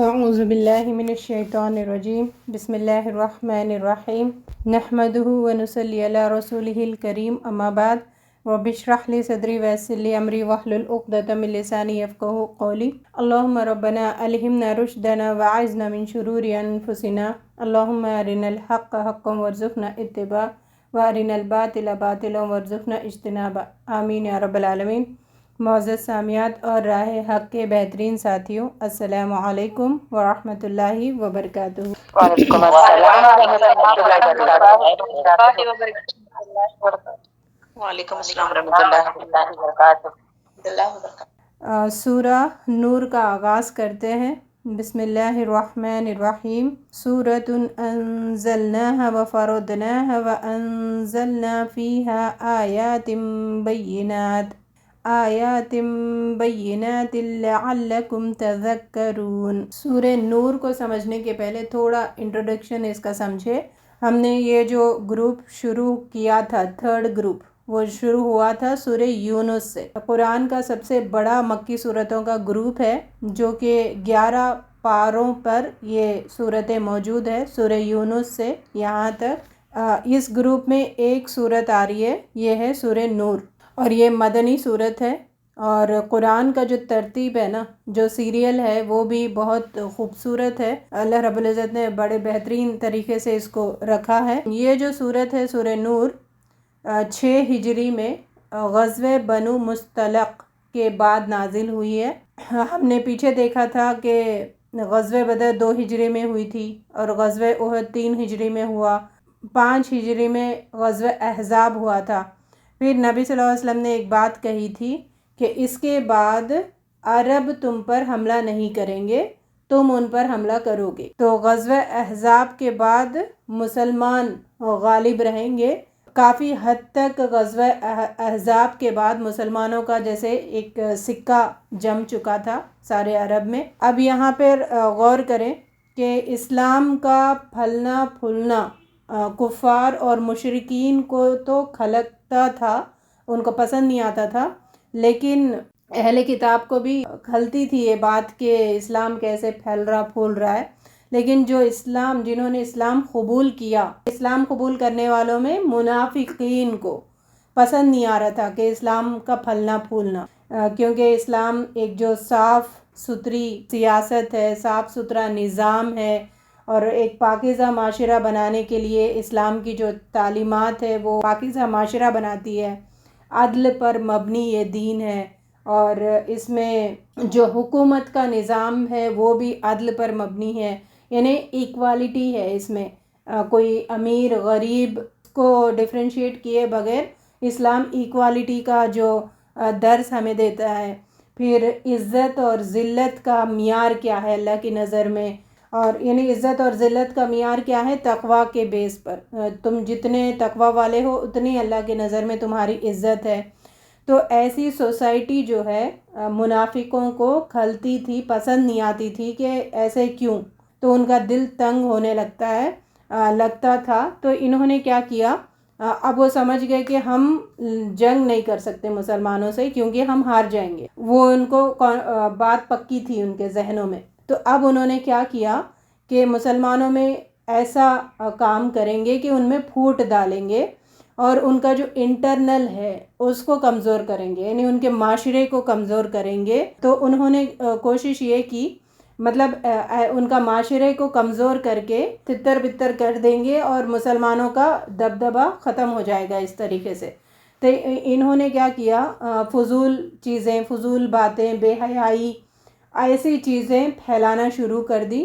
اعوذ باللہ من الشیطان الرجیم بسم اللہ الرحمن الرحیم نحمدہ ونصلی علی رسولہ الکریم اما بعد رب اشرح لی صدری ویسر لی امری واحلل عقدۃ من لسانی یفقہوا قولی اللہم ربنا الہمنا رشدنا واعذنا من شرور انفسنا اللہم ارنا الحق حقا وارزقنا اتباعہ وارنا الباطل باطلا وارزقنا اجتنابہ آمین یا رب العالمین۔ معزز سامعات اور راہ حق کے بہترین ساتھیوں، السلام علیکم ورحمۃ اللہ وبرکاتہ۔ وعلیکم السلام ورحمۃ اللہ وبرکاتہ۔ وعلیکم السلام ورحمۃ اللہ وبرکاتہ۔ سورہ نور کا آغاز کرتے ہیں۔ بسم اللہ الرحمن الرحیم۔ سورۃ انزلناها وفرضناها وانزلنا فیها آیات بینات لعلکم تذکرون۔ سورہ نور کو سمجھنے کے پہلے تھوڑا انٹروڈکشن اس کا سمجھے۔ ہم نے یہ جو گروپ شروع کیا تھا، تھرڈ گروپ، وہ شروع ہوا تھا سورہ یونس سے۔ قرآن کا سب سے بڑا مکی صورتوں کا گروپ ہے، جو کہ 11 پاروں پر یہ صورتیں موجود ہے، سورہ یونس سے یہاں تک۔ اس گروپ میں ایک صورت آ رہی ہے، یہ ہے سورہ نور، اور یہ مدنی صورت ہے۔ اور قرآن کا جو ترتیب ہے نا، جو سیریل ہے، وہ بھی بہت خوبصورت ہے۔ اللہ رب العزت نے بڑے بہترین طریقے سے اس کو رکھا ہے۔ یہ جو صورت ہے سورہ نور 6 ہجری میں غزوہ بنو مصطلق کے بعد نازل ہوئی ہے۔ ہم نے پیچھے دیکھا تھا کہ غزوہ بدر 2 ہجری میں ہوئی تھی، اور غزوہ احد 3 ہجری میں ہوا، 5 ہجری میں غزوہ احزاب ہوا تھا۔ پھر نبی صلی اللہ علیہ وسلم نے ایک بات کہی تھی کہ اس کے بعد عرب تم پر حملہ نہیں کریں گے، تم ان پر حملہ کرو گے۔ تو غزوہ احزاب کے بعد مسلمان غالب رہیں گے۔ کافی حد تک غزوہ احزاب کے بعد مسلمانوں کا جیسے ایک سکہ جم چکا تھا سارے عرب میں۔ اب یہاں پر غور کریں کہ اسلام کا پھلنا پھولنا کفار اور مشرکین کو تو کھلکتا تھا، ان کو پسند نہیں آتا تھا، لیکن اہل کتاب کو بھی کھلتی تھی یہ بات کہ اسلام کیسے پھیل رہا پھول رہا ہے۔ لیکن جنہوں نے اسلام قبول کیا، اسلام قبول کرنے والوں میں منافقین کو پسند نہیں آ رہا تھا کہ اسلام کا پھلنا پھولنا، کیونکہ اسلام ایک جو صاف ستھری سیاست ہے، صاف ستھرا نظام ہے، اور ایک پاکیزہ معاشرہ بنانے کے لیے اسلام کی جو تعلیمات ہے وہ پاکیزہ معاشرہ بناتی ہے، عدل پر مبنی یہ دین ہے، اور اس میں جو حکومت کا نظام ہے وہ بھی عدل پر مبنی ہے، یعنی ایکوالٹی ہے اس میں، کوئی امیر غریب کو ڈفرینشیٹ کیے بغیر اسلام ایکوالٹی کا جو درس ہمیں دیتا ہے۔ پھر عزت اور ذلت کا معیار کیا ہے اللہ کی نظر میں، اور یعنی عزت اور ذلت کا معیار کیا ہے؟ تقویٰ کے بیس پر، تم جتنے تقویٰ والے ہو اتنی اللہ کی نظر میں تمہاری عزت ہے۔ تو ایسی سوسائٹی جو ہے منافقوں کو کھلتی تھی، پسند نہیں آتی تھی کہ ایسے کیوں، تو ان کا دل تنگ ہونے لگتا تھا۔ تو انہوں نے کیا کیا، اب وہ سمجھ گئے کہ ہم جنگ نہیں کر سکتے مسلمانوں سے کیونکہ ہم ہار جائیں گے، وہ ان کو بات پکی تھی ان کے ذہنوں میں۔ تو اب انہوں نے کیا کیا کہ مسلمانوں میں ایسا کام کریں گے کہ ان میں پھوٹ ڈالیں گے، اور ان کا جو انٹرنل ہے اس کو کمزور کریں گے، یعنی ان کے معاشرے کو کمزور کریں گے۔ تو انہوں نے کوشش یہ کی، مطلب ان کا معاشرے کو کمزور کر کے تتر بتر کر دیں گے، اور مسلمانوں کا دبدبہ ختم ہو جائے گا اس طریقے سے۔ تو انہوں نے کیا کیا، فضول چیزیں، فضول باتیں، بے حیائی، ایسی چیزیں پھیلانا شروع کر دی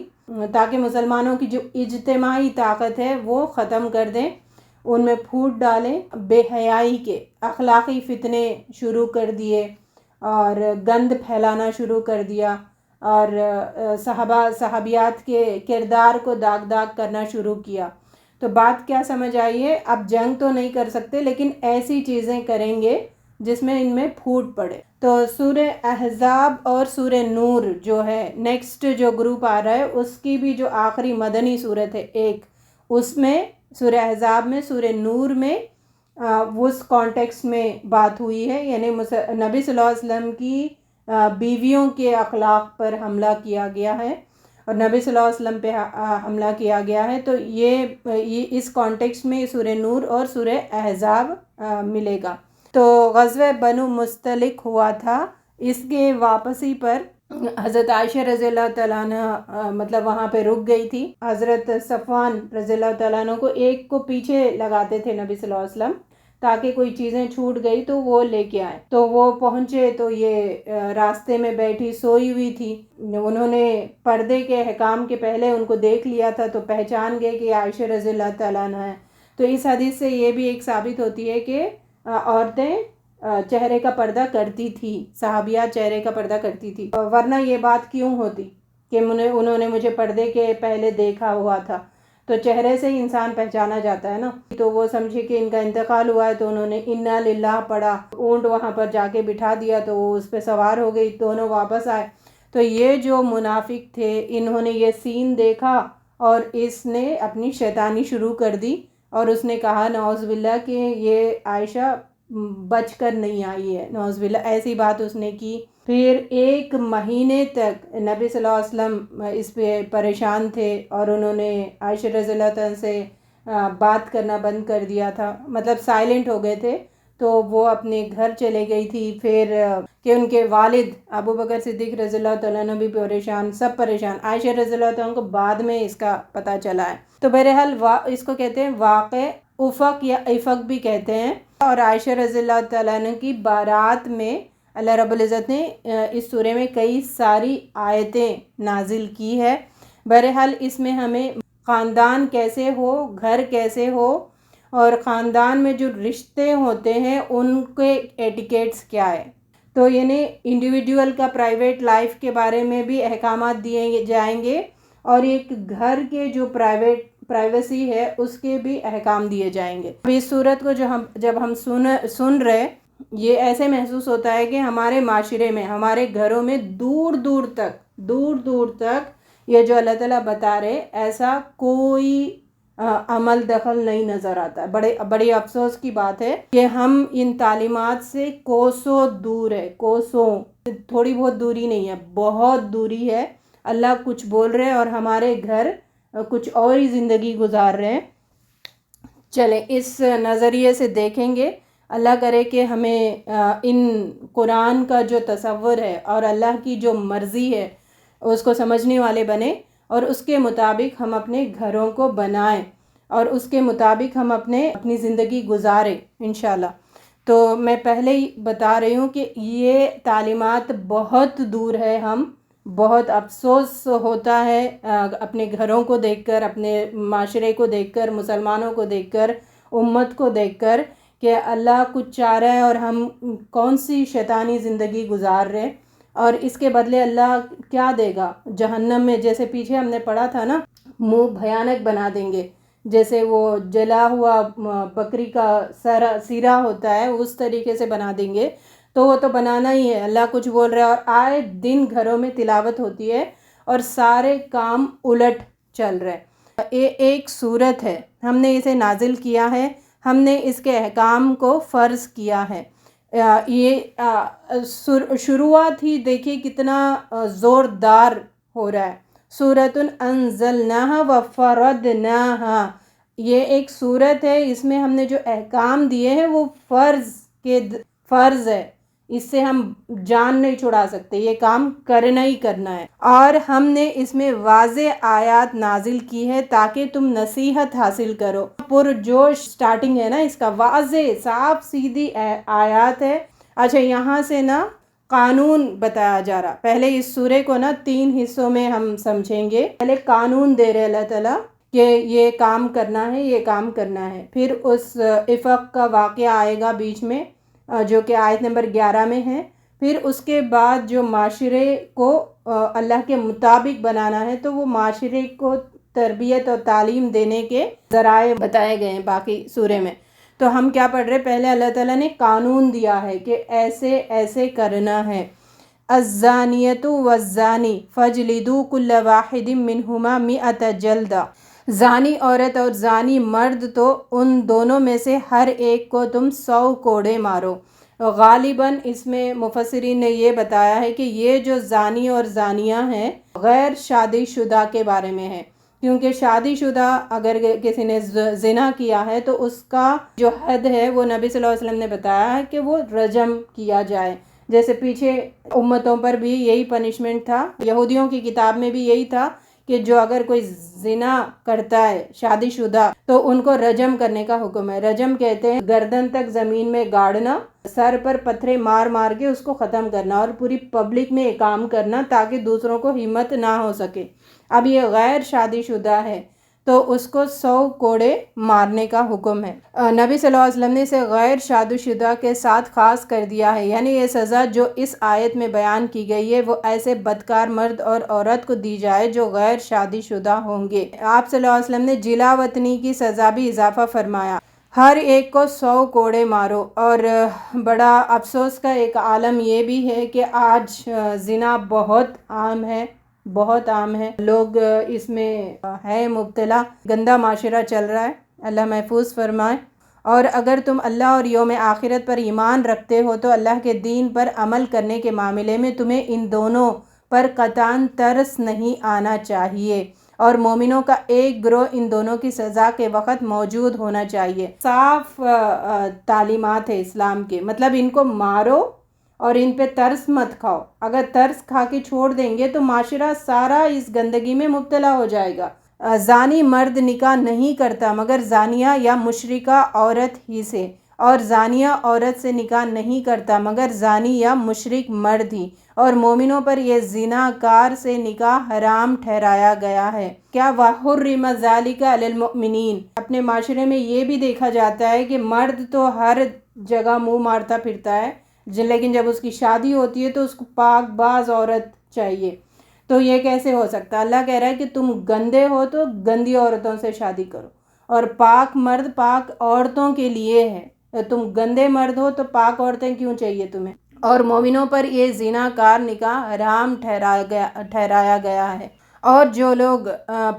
تاکہ مسلمانوں کی جو اجتماعی طاقت ہے وہ ختم کر دیں، ان میں پھوٹ ڈالیں، بے حیائی کے اخلاقی فتنے شروع کر دیے، اور گند پھیلانا شروع کر دیا، اور صحابیات کے کردار کو داغ کرنا شروع کیا۔ تو بات کیا سمجھ آئی ہے؟ اب جنگ تو نہیں کر سکتے لیکن ایسی چیزیں کریں گے جس میں ان میں پھوٹ پڑے۔ تو سورہ احزاب اور سورہ نور جو ہے نیکسٹ جو گروپ آ رہا ہے، اس کی بھی جو آخری مدنی صورت ہے ایک، اس میں سورہ احزاب میں، سورہ نور میں اس کانٹیکس میں بات ہوئی ہے، یعنی نبی صلی اللہ علیہ وسلم کی بیویوں کے اخلاق پر حملہ کیا گیا ہے، اور نبی صلی اللہ علیہ وسلم پہ حملہ کیا گیا ہے، تو یہ اس کانٹیکسٹ میں سورہ نور اور سورہ احزاب ملے گا۔ تو غزوہ بنو مستلق ہوا تھا، اس کے واپسی پر حضرت عائشہ رضی اللہ تعالیٰ عنہ مطلب وہاں پہ رک گئی تھی۔ حضرت صفوان رضی اللہ تعالیٰ عنہ کو ایک کو پیچھے لگاتے تھے نبی صلی اللہ علیہ وسلم، تاکہ کوئی چیزیں چھوٹ گئی تو وہ لے کے آئے۔ تو وہ پہنچے تو یہ راستے میں بیٹھی سوئی ہوئی تھی، انہوں نے پردے کے احکام کے پہلے ان کو دیکھ لیا تھا تو پہچان گئے کہ عائشہ رضی اللہ تعالیٰ عنہ ہے۔ تو اس حدیث سے یہ بھی ایک ثابت ہوتی ہے کہ عورتیں چہرے کا پردہ کرتی تھی، صحابیات چہرے کا پردہ کرتی تھی، ورنہ یہ بات کیوں ہوتی کہ انہوں نے مجھے پردے کے پہلے دیکھا ہوا تھا؟ تو چہرے سے ہی انسان پہچانا جاتا ہے نا۔ تو وہ سمجھے کہ ان کا انتقال ہوا ہے تو انہوں نے انا للہ پڑھا، اونٹ وہاں پر جا کے بٹھا دیا تو وہ اس پہ سوار ہو گئی، دونوں واپس آئے۔ تو یہ جو منافق تھے انہوں نے یہ سین دیکھا اور اس نے اپنی شیطانی شروع کر دی، اور اس نے کہا نعوذ باللہ کہ یہ عائشہ بچ کر نہیں آئی ہے، نعوذ باللہ، ایسی بات اس نے کی۔ پھر 1 مہینے تک نبی صلی اللہ علیہ وسلم اس پہ پریشان تھے اور انہوں نے عائشہ رضی اللہ عنہا سے بات کرنا بند کر دیا تھا، مطلب سائلنٹ ہو گئے تھے۔ تو وہ اپنے گھر چلے گئی تھی، پھر کہ ان کے والد ابو بکر صدیق رضی اللہ تعالیٰ عنہ بھی پریشان، سب پریشان۔ عائشہ رضی اللہ تعالیٰ عنہ کو بعد میں اس کا پتہ چلا ہے۔ تو بہرحال اس کو کہتے ہیں واقع افق یا افق بھی کہتے ہیں، اور عائشہ رضی اللہ تعالیٰ عنہ کی بارات میں اللہ رب العزت نے اس سورے میں کئی ساری آیتیں نازل کی ہے۔ بہرحال اس میں ہمیں خاندان کیسے ہو، گھر کیسے ہو، اور خاندان میں جو رشتے ہوتے ہیں ان کے ایٹیکیٹس کیا ہے، تو یعنی انڈیویجول کا پرائیویٹ لائف کے بارے میں بھی احکامات دیے جائیں گے، اور ایک گھر کے جو پرائیویسی ہے اس کے بھی احکام دیے جائیں گے۔ اس صورت کو جب ہم سن رہے، یہ ایسے محسوس ہوتا ہے کہ ہمارے معاشرے میں، ہمارے گھروں میں دور دور تک یہ جو اللہ تعالیٰ بتا رہے ایسا کوئی عمل دخل نہیں نظر آتا ہے۔ بڑی افسوس کی بات ہے کہ ہم ان تعلیمات سے کوسوں دور ہے، کوسوں، تھوڑی بہت دوری نہیں ہے، بہت دوری ہے۔ اللہ کچھ بول رہے اور ہمارے گھر کچھ اور ہی زندگی گزار رہے ہیں۔ چلیں اس نظریے سے دیکھیں گے، اللہ کرے کہ ہمیں ان قرآن کا جو تصور ہے اور اللہ کی جو مرضی ہے اس کو سمجھنے والے بنیں، اور اس کے مطابق ہم اپنے گھروں کو بنائیں، اور اس کے مطابق ہم اپنی زندگی گزاریں انشاءاللہ۔ تو میں پہلے ہی بتا رہی ہوں کہ یہ تعلیمات بہت دور ہے، ہم بہت افسوس ہوتا ہے اپنے گھروں کو دیکھ کر، اپنے معاشرے کو دیکھ کر، مسلمانوں کو دیکھ کر، امت کو دیکھ کر، کہ اللہ کچھ چاہ رہا ہے اور ہم کون سی شیطانی زندگی گزار رہے، اور اس کے بدلے اللہ کیا دے گا؟ جہنم میں، جیسے پیچھے ہم نے پڑھا تھا نا، منہ بھیانک بنا دیں گے، جیسے وہ جلا ہوا بکری کا سیرا ہوتا ہے اس طریقے سے بنا دیں گے۔ تو وہ تو بنانا ہی ہے، اللہ کچھ بول رہا ہے، اور آئے دن گھروں میں تلاوت ہوتی ہے اور سارے کام الٹ چل رہے۔ ایک صورت ہے، ہم نے اسے نازل کیا ہے، ہم نے اس کے احکام کو فرض کیا ہے۔ یہ شروعات ہی دیکھیے کتنا زوردار ہو رہا ہے، سورۃ انزلناہا وفرضناہا، یہ ایک صورت ہے، اس میں ہم نے جو احکام دیے ہیں وہ فرض ہے، اس سے ہم جان نہیں چھڑا سکتے، یہ کام کرنا ہی کرنا ہے، اور ہم نے اس میں واضح آیات نازل کی ہے تاکہ تم نصیحت حاصل کرو۔ پرجوش سٹارٹنگ ہے نا اس کا، واضح صاف سیدھی آیات ہے۔ اچھا، یہاں سے نا قانون بتایا جا رہا، پہلے اس سورے کو نا 3 حصوں میں ہم سمجھیں گے۔ پہلے قانون دے رہے اللہ تعالیٰ کہ یہ کام کرنا ہے، یہ کام کرنا ہے، پھر اس افق کا واقعہ آئے گا بیچ میں جو کہ آیت نمبر 11 میں ہے، پھر اس کے بعد جو معاشرے کو اللہ کے مطابق بنانا ہے تو وہ معاشرے کو تربیت اور تعلیم دینے کے ذرائع بتائے گئے ہیں باقی سورے میں۔ تو ہم کیا پڑھ رہے؟ پہلے اللہ تعالیٰ نے قانون دیا ہے کہ ایسے ایسے کرنا ہے۔ الزانیۃ والزانی فاجلدوا کل واحد منہما 100 جلدہ، زانی عورت اور زانی مرد تو ان دونوں میں سے ہر ایک کو تم 100 کوڑے مارو۔ غالباً اس میں مفسرین نے یہ بتایا ہے کہ یہ جو زانی اور زانیہ ہیں غیر شادی شدہ کے بارے میں ہے، کیونکہ شادی شدہ اگر کسی نے زنا کیا ہے تو اس کا جو حد ہے وہ نبی صلی اللہ علیہ وسلم نے بتایا ہے کہ وہ رجم کیا جائے. جیسے پیچھے امتوں پر بھی یہی پنشمنٹ تھا، یہودیوں کی کتاب میں بھی یہی تھا کہ جو اگر کوئی زنا کرتا ہے شادی شدہ تو ان کو رجم کرنے کا حکم ہے. رجم کہتے ہیں گردن تک زمین میں گاڑنا، سر پر پتھرے مار مار کے اس کو ختم کرنا اور پوری پبلک میں کام کرنا تاکہ دوسروں کو ہمت نہ ہو سکے. اب یہ غیر شادی شدہ ہے تو اس کو 100 کوڑے مارنے کا حکم ہے. نبی صلی اللہ علیہ وسلم نے اسے غیر شادی شدہ کے ساتھ خاص کر دیا ہے، یعنی یہ سزا جو اس آیت میں بیان کی گئی ہے وہ ایسے بدکار مرد اور عورت کو دی جائے جو غیر شادی شدہ ہوں گے. آپ صلی اللہ علیہ وسلم نے جلا وطنی کی سزا بھی اضافہ فرمایا، ہر ایک کو 100 کوڑے مارو. اور بڑا افسوس کا ایک عالم یہ بھی ہے کہ آج زنا بہت عام ہے، لوگ اس میں ہے مبتلا، گندا معاشرہ چل رہا ہے، اللہ محفوظ فرمائے. اور اگر تم اللہ اور یوم آخرت پر ایمان رکھتے ہو تو اللہ کے دین پر عمل کرنے کے معاملے میں تمہیں ان دونوں پر قطعاً ترس نہیں آنا چاہیے، اور مومنوں کا ایک گروہ ان دونوں کی سزا کے وقت موجود ہونا چاہیے. صاف تعلیمات ہے اسلام کے، مطلب ان کو مارو اور ان پہ ترس مت کھاؤ. اگر ترس کھا کے چھوڑ دیں گے تو معاشرہ سارا اس گندگی میں مبتلا ہو جائے گا. زانی مرد نکاح نہیں کرتا مگر زانیہ یا مشرکہ عورت ہی سے، اور زانیہ عورت سے نکاح نہیں کرتا مگر زانی یا مشرک مرد ہی، اور مومنوں پر یہ زنا کار سے نکاح حرام ٹھہرایا گیا ہے. کیا وَحُرِّمَ ذَلِكَ عَلَى الْمُؤْمِنِينَ. اپنے معاشرے میں یہ بھی دیکھا جاتا ہے کہ مرد تو ہر جگہ منہ مارتا پھرتا ہے، لیکن جب اس کی شادی ہوتی ہے تو اس کو پاک باز عورت چاہیے. تو یہ کیسے ہو سکتا؟ اللہ کہہ رہا ہے کہ تم گندے ہو تو گندی عورتوں سے شادی کرو، اور پاک مرد پاک عورتوں کے لیے ہے. تم گندے مرد ہو تو پاک عورتیں کیوں چاہیے تمہیں؟ اور مومنوں پر یہ زنا کار نکاح حرام ٹھہرایا گیا ہے. اور جو لوگ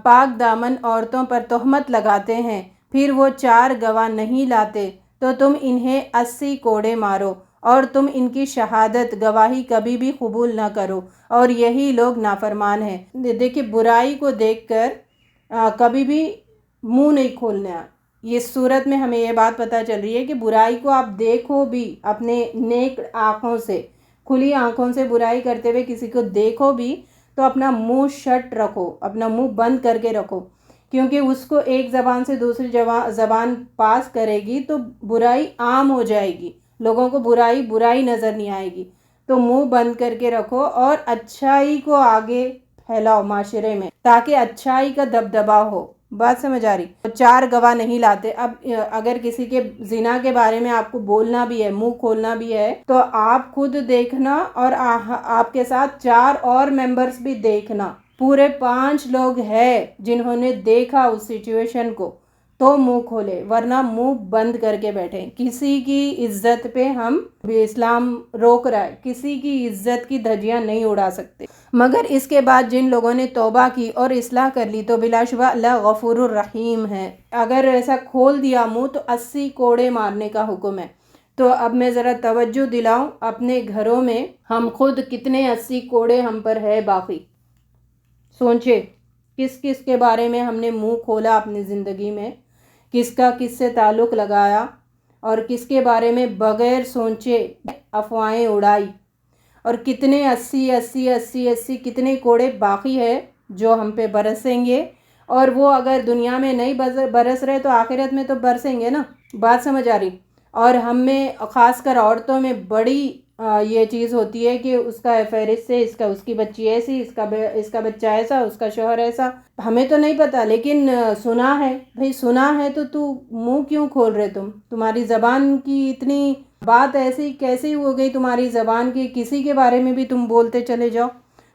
پاک دامن عورتوں پر تہمت لگاتے ہیں پھر وہ 4 گواہ نہیں لاتے تو تم انہیں 80 کوڑے مارو، اور تم ان کی شہادت گواہی کبھی بھی قبول نہ کرو، اور یہی لوگ نافرمان ہیں. دیکھیں برائی کو دیکھ کر کبھی بھی منہ نہیں کھولنا. یہ صورت میں ہمیں یہ بات پتہ چل رہی ہے کہ برائی کو آپ دیکھو بھی اپنے نیک آنکھوں سے، کھلی آنکھوں سے برائی کرتے ہوئے کسی کو دیکھو بھی تو اپنا منہ شٹ رکھو، اپنا منہ بند کر کے رکھو، کیونکہ اس کو ایک زبان سے دوسری زبان پاس کرے گی تو برائی عام ہو جائے گی، لوگوں کو برائی نظر نہیں آئے گی. تو منہ بند کر کے رکھو اور اچھائی کو آگے پھیلاؤ معاشرے میں تاکہ اچھائی کا دبدبا ہو. بات سمجھ آ رہی؟ 4 گواہ نہیں لاتے. اب اگر کسی کے زنا کے بارے میں آپ کو بولنا بھی ہے، منہ کھولنا بھی ہے، تو آپ خود دیکھنا اور آپ کے ساتھ 4 اور ممبرز بھی دیکھنا. پورے 5 لوگ ہیں جنہوں نے دیکھا اس سچویشن کو تو منہ کھولے، ورنہ منہ بند کر کے بیٹھے. کسی کی عزت پہ ہم اسلام روک رہا ہے، کسی کی عزت کی دھجیاں نہیں اڑا سکتے. مگر اس کے بعد جن لوگوں نے توبہ کی اور اصلاح کر لی تو بلا شبہ اللہ غفور الرحیم ہے. اگر ایسا کھول دیا منہ تو 80 کوڑے مارنے کا حکم ہے. تو اب میں ذرا توجہ دلاؤں اپنے گھروں میں ہم خود کتنے 80 کوڑے ہم پر ہے باقی. سوچے کس کس کے بارے میں ہم نے منہ کھولا اپنی زندگی میں، کس کا کس سے تعلق لگایا، اور کس کے بارے میں بغیر سوچے افواہیں اڑائی، اور کتنے 80 کتنے کوڑے باقی ہے جو ہم پہ برسیں گے. اور وہ اگر دنیا میں نہیں برس رہے تو آخرت میں تو برسیں گے نا. بات سمجھ آ رہی؟ اور ہم میں خاص کر عورتوں میں بڑی یہ چیز ہوتی ہے کہ اس کا فہرست سے اس کی بچی ایسی، اس کا بچہ ایسا، اس کا شوہر ایسا. ہمیں تو نہیں پتہ لیکن سنا ہے. بھئی سنا ہے تو منہ کیوں کھول رہے؟ تمہاری زبان کی اتنی بات ایسی کیسی ہو گئی تمہاری زبان کی، کسی کے بارے میں بھی تم بولتے چلے جاؤ.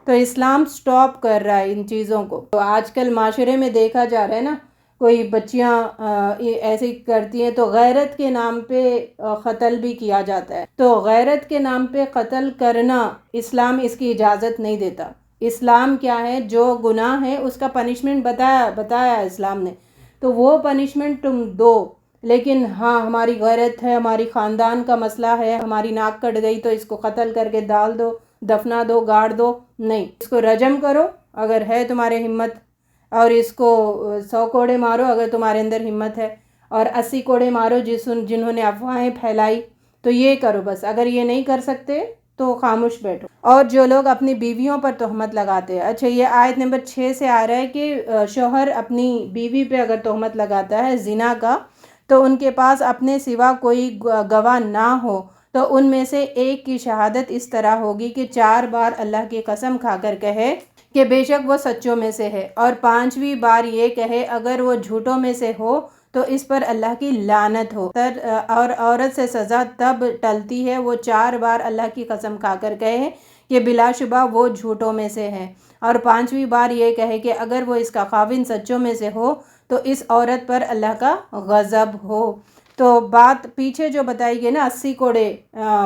تو اسلام سٹاپ کر رہا ہے ان چیزوں کو. تو آج کل معاشرے میں دیکھا جا رہا ہے نا، کوئی بچیاں ایسے کرتی ہیں تو غیرت کے نام پہ قتل بھی کیا جاتا ہے. تو غیرت کے نام پہ قتل کرنا اسلام اس کی اجازت نہیں دیتا. اسلام کیا ہے؟ جو گناہ ہے اس کا پنشمنٹ بتایا اسلام نے، تو وہ پنشمنٹ تم دو. لیکن ہاں ہماری غیرت ہے، ہماری خاندان کا مسئلہ ہے، ہماری ناک کٹ گئی تو اس کو قتل کر کے ڈال دو، دفنا دو، گاڑ دو، نہیں، اس کو رجم کرو اگر ہے تمہارے ہمت، اور اس کو 100 کوڑے مارو اگر تمہارے اندر ہمت ہے، اور 80 کوڑے مارو جنہوں نے افواہیں پھیلائی، تو یہ کرو بس۔ اگر یہ نہیں کر سکتے تو خاموش بیٹھو۔ اور جو لوگ اپنی بیویوں پر تہمت لگاتے ہیں، اچھا یہ آیت نمبر 6 سے آ رہا ہے کہ شوہر اپنی بیوی پہ اگر تہمت لگاتا ہے زنا کا، تو ان کے پاس اپنے سوا کوئی گواہ نہ ہو تو ان میں سے ایک کی شہادت اس طرح ہوگی کہ 4 بار اللہ کی قسم کھا کر کہے کہ بے شک وہ سچوں میں سے ہے، اور 5ویں بار یہ کہے اگر وہ جھوٹوں میں سے ہو تو اس پر اللہ کی لعنت ہو۔ اور عورت سے سزا تب ٹلتی ہے وہ 4 بار اللہ کی قسم کھا کر کہے کہ بلا شبہ وہ جھوٹوں میں سے ہے، اور 5ویں بار یہ کہے کہ اگر وہ اس کا خاوند سچوں میں سے ہو تو اس عورت پر اللہ کا غضب ہو۔ تو بات پیچھے جو بتائی گئی نا 80 کوڑے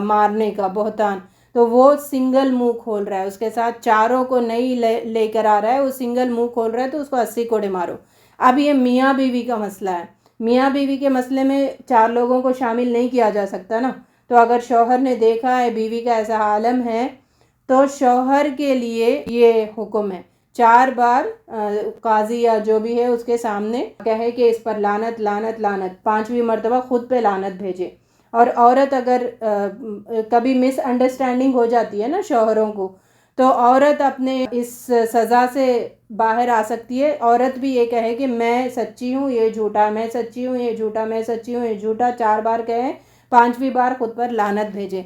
مارنے کا بہتان، تو وہ سنگل منہ کھول رہا ہے، اس کے ساتھ چاروں کو نہیں لے کر آ رہا ہے، وہ سنگل منہ کھول رہا ہے تو اس کو 80 کوڑے مارو۔ اب یہ میاں بیوی کا مسئلہ ہے، میاں بیوی کے مسئلے میں 4 لوگوں کو شامل نہیں کیا جا سکتا نا، تو اگر شوہر نے دیکھا ہے بیوی کا ایسا عالم ہے تو شوہر کے لیے یہ حکم ہے 4 بار قاضی یا جو بھی ہے اس کے سامنے کہے کہ اس پر لعنت لعنت لعنت، 5ویں مرتبہ خود پہ لعنت بھیجے۔ اور عورت اگر کبھی مس انڈرسٹینڈنگ ہو جاتی ہے نا شوہروں کو، تو عورت اپنے اس سزا سے باہر آ سکتی ہے۔ عورت بھی یہ کہے کہ میں سچی ہوں یہ جھوٹا، میں سچی ہوں یہ جھوٹا، میں سچی ہوں یہ جھوٹا، 4 بار کہے، 5ویں بار خود پر لعنت بھیجے۔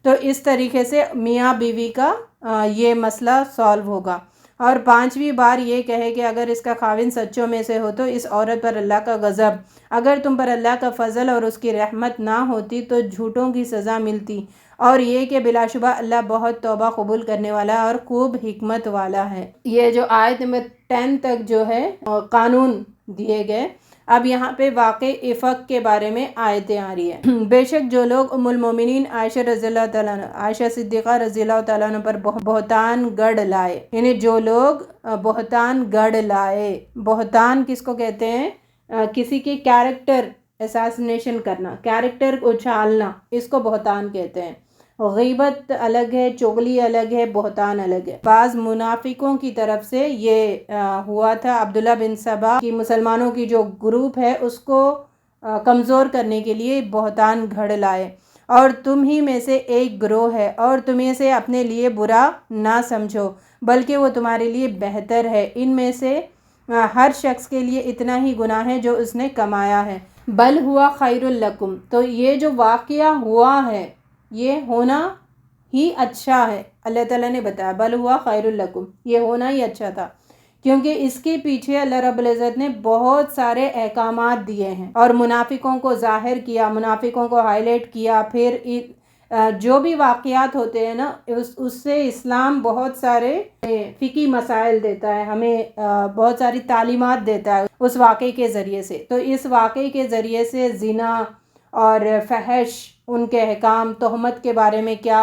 تو اس طریقے سے میاں بیوی کا یہ مسئلہ سالو ہوگا۔ اور 5ویں بار یہ کہے کہ اگر اس کا خاوند سچوں میں سے ہو تو اس عورت پر اللہ کا غضب، اگر تم پر اللہ کا فضل اور اس کی رحمت نہ ہوتی تو جھوٹوں کی سزا ملتی، اور یہ کہ بلا شبہ اللہ بہت توبہ قبول کرنے والا اور خوب حکمت والا ہے۔ یہ جو آیت نمبر 10 تک جو ہے قانون دیے گئے۔ اب یہاں پہ واقع افق کے بارے میں آیتیں آ رہی ہیں۔ بے شک جو لوگ ام المومنین عائشہ رضی اللہ تعالیٰ عنہ، عائشہ صدیقہ رضی اللہ تعالیٰ عنہ پر بہتان گڑھ لائے، یعنی جو لوگ بہتان گڑھ لائے، بہتان کس کو کہتے ہیں؟ کسی کے کیریکٹر اساسینیشن کرنا، کیریکٹر اچھالنا، اس کو بہتان کہتے ہیں۔ غیبت الگ ہے، چغلی الگ ہے، بہتان الگ ہے۔ بعض منافقوں کی طرف سے یہ ہوا تھا، عبداللہ بن سبا کی مسلمانوں کی جو گروپ ہے اس کو کمزور کرنے کے لیے بہتان گھڑ لائے، اور تم ہی میں سے ایک گروہ ہے اور تمہیں سے اپنے لیے برا نہ سمجھو بلکہ وہ تمہارے لیے بہتر ہے، ان میں سے ہر شخص کے لیے اتنا ہی گناہ ہے جو اس نے کمایا ہے، بل ہوا خیر لکم، تو یہ جو واقعہ ہوا ہے یہ ہونا ہی اچھا ہے۔ اللہ تعالیٰ نے بتایا بل ہوا خیر لکم، یہ ہونا ہی اچھا تھا، کیونکہ اس کے پیچھے اللہ رب العزت نے بہت سارے احکامات دیے ہیں اور منافقوں کو ظاہر کیا، منافقوں کو ہائی لائٹ کیا۔ پھر جو بھی واقعات ہوتے ہیں نا اس سے اسلام بہت سارے فقہی مسائل دیتا ہے ہمیں، بہت ساری تعلیمات دیتا ہے اس واقعے کے ذریعے سے۔ تو اس واقعے کے ذریعے سے زنا اور فحش، ان کے احکام، تہمت کے بارے میں کیا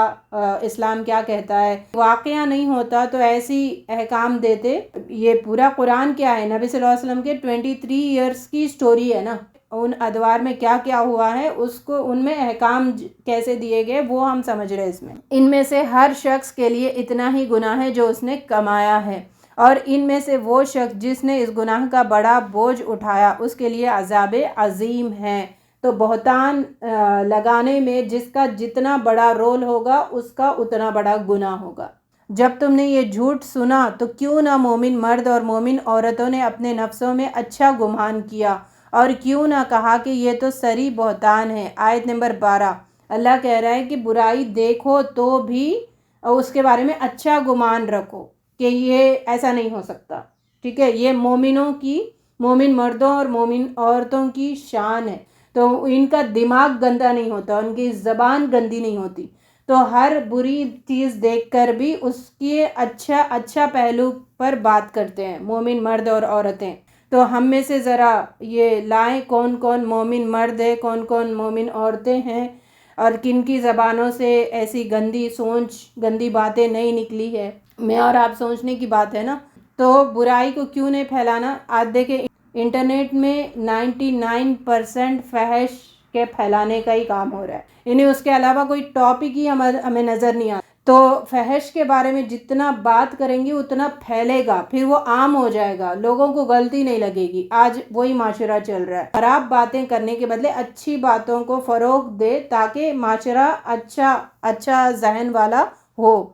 اسلام کیا کہتا ہے، واقعہ نہیں ہوتا تو ایسی احکام دیتے۔ یہ پورا قرآن کیا ہے، نبی صلی اللہ علیہ وسلم کے 23 ایئرس کی سٹوری ہے نا، ان ادوار میں کیا کیا ہوا ہے، اس کو ان میں احکام کیسے دیے گئے وہ ہم سمجھ رہے ہیں اس میں۔ ان میں سے ہر شخص کے لیے اتنا ہی گناہ ہے جو اس نے کمایا ہے، اور ان میں سے وہ شخص جس نے اس گناہ کا بڑا بوجھ اٹھایا اس کے لیے عذاب عظیم ہے۔ تو بہتان لگانے میں جس کا جتنا بڑا رول ہوگا اس کا اتنا بڑا گناہ ہوگا۔ جب تم نے یہ جھوٹ سنا تو کیوں نہ مومن مرد اور مومن عورتوں نے اپنے نفسوں میں اچھا گمان کیا، اور کیوں نہ کہا کہ یہ تو سری بہتان ہے۔ آیت نمبر 12 اللہ کہہ رہا ہے کہ برائی دیکھو تو بھی اس کے بارے میں اچھا گمان رکھو کہ یہ ایسا نہیں ہو سکتا، ٹھیک ہے؟ یہ مومنوں کی، مومن مردوں اور مومن عورتوں کی شان ہے، تو ان کا دماغ گندا نہیں ہوتا، ان کی زبان گندی نہیں ہوتی، تو ہر بری چیز دیکھ کر بھی اس کے اچھا پہلو پر بات کرتے ہیں مومن مرد اور عورتیں۔ تو ہم میں سے ذرا یہ لائیں کون کون مومن مرد ہے، کون کون مومن عورتیں ہیں، اور کن کی زبانوں سے ایسی گندی سوچ، گندی باتیں نہیں نکلی ہے۔ میں اور آپ سوچنے کی بات ہے نا، تو برائی کو کیوں نہیں پھیلانا؟ آج دیکھیں انٹرنیٹ میں 99% فحش کے پھیلانے کا ہی کام ہو رہا ہے، یعنی اس کے علاوہ کوئی ٹاپک ہی ہمیں نظر نہیں آتا۔ تو فحش کے بارے میں جتنا بات کریں گے اتنا پھیلے گا، پھر وہ عام ہو جائے گا، لوگوں کو غلطی نہیں لگے گی۔ آج وہی معاشرہ چل رہا ہے، خراب باتیں کرنے کے بدلے اچھی باتوں کو فروغ دے تاکہ معاشرہ اچھا ذہن والا ہو۔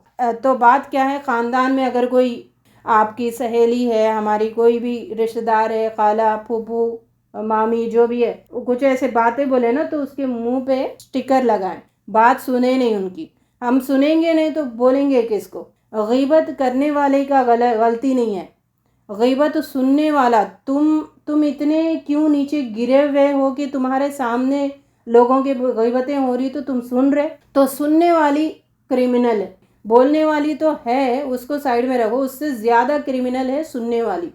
تو بات کیا ہے، خاندان میں اگر کوئی آپ کی سہیلی ہے، ہماری کوئی بھی رشتہ دار ہے، خالہ، پھوپھو، مامی، جو بھی ہے، کچھ ایسے باتیں بولے نا تو اس کے منہ پہ سٹیکر لگائیں، بات سنیں نہیں ان کی۔ ہم سنیں گے نہیں تو بولیں گے کس کو؟ غیبت کرنے والے کا غلطی نہیں ہے، غیبت سننے والا۔ تم اتنے کیوں نیچے گرے ہوئے ہو کہ تمہارے سامنے لوگوں کی غیبتیں ہو رہی تو تم سن رہے؟ تو سننے والی کرمنل ہے، بولنے والی تو ہے، اس کو سائیڈ میں رکھو، اس سے زیادہ کرمنل ہے سننے والی۔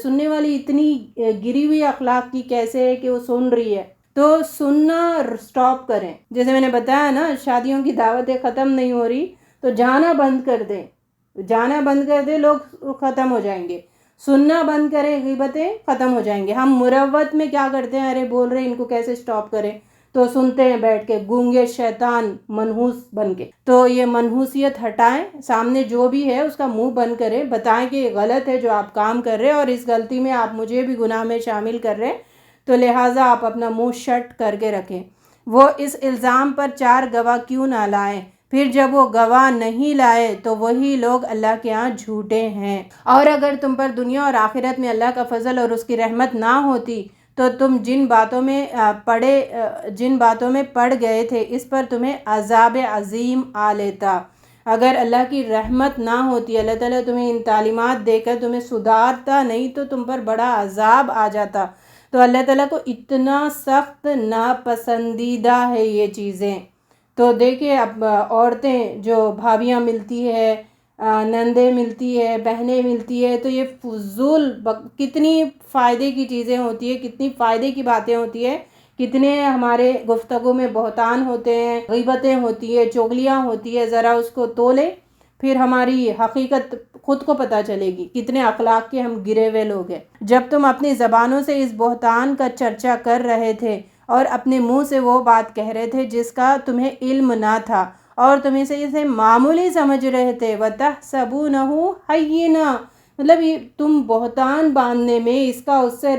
سننے والی اتنی گری ہوئی اخلاق کی کیسے ہے کہ وہ سن رہی ہے؟ تو سننا سٹاپ کریں۔ جیسے میں نے بتایا نا، شادیوں کی دعوتیں ختم نہیں ہو رہی تو جانا بند کر دیں، لوگ ختم ہو جائیں گے۔ سننا بند کریں، غیبتیں ختم ہو جائیں گے۔ ہم مروت میں کیا کرتے ہیں، ارے بول رہے ہیں ان کو کیسے سٹاپ کریں، تو سنتے ہیں بیٹھ کے گونگے شیطان منحوس بن کے۔ تو یہ منحوسیت ہٹائیں، سامنے جو بھی ہے اس کا منہ بند کریں، بتائیں کہ یہ غلط ہے جو آپ کام کر رہے ہیں اور اس غلطی میں آپ مجھے بھی گناہ میں شامل کر رہے ہیں، تو لہٰذا آپ اپنا منہ شٹ کر کے رکھیں۔ وہ اس الزام پر 4 گواہ کیوں نہ لائیں؟ پھر جب وہ گواہ نہیں لائے تو وہی لوگ اللہ کے ہاں جھوٹے ہیں۔ اور اگر تم پر دنیا اور آخرت میں اللہ کا فضل اور اس کی رحمت نہ ہوتی تو تم جن باتوں میں پڑ گئے تھے اس پر تمہیں عذاب عظیم آ لیتا۔ اگر اللہ کی رحمت نہ ہوتی، اللہ تعالیٰ تمہیں ان تعلیمات دے کر تمہیں سدھارتا نہیں تو تم پر بڑا عذاب آ جاتا۔ تو اللہ تعالیٰ کو اتنا سخت ناپسندیدہ ہے یہ چیزیں۔ تو دیکھیں، اب عورتیں جو بھابیاں ملتی ہے، نندیں ملتی ہے، بہنیں ملتی ہے، تو یہ فضول کتنی فائدے کی چیزیں ہوتی ہے، کتنی فائدے کی باتیں ہوتی ہے، کتنے ہمارے گفتگو میں بہتان ہوتے ہیں، غیبتیں ہوتی ہے، چغلیاں ہوتی ہے۔ ذرا اس کو تولے، پھر ہماری حقیقت خود کو پتہ چلے گی، کتنے اخلاق کے ہم گرے ہوئے لوگ ہیں۔ جب تم اپنی زبانوں سے اس بہتان کا چرچا کر رہے تھے اور اپنے منہ سے وہ بات کہہ رہے تھے جس کا تمہیں علم نہ تھا اور تم اسے معمولی سمجھ رہے تھے، وَتَحْسَبُونَهُ هَيِّنًا، مطلب یہ تم بہتان باندھنے میں اس کا اس سے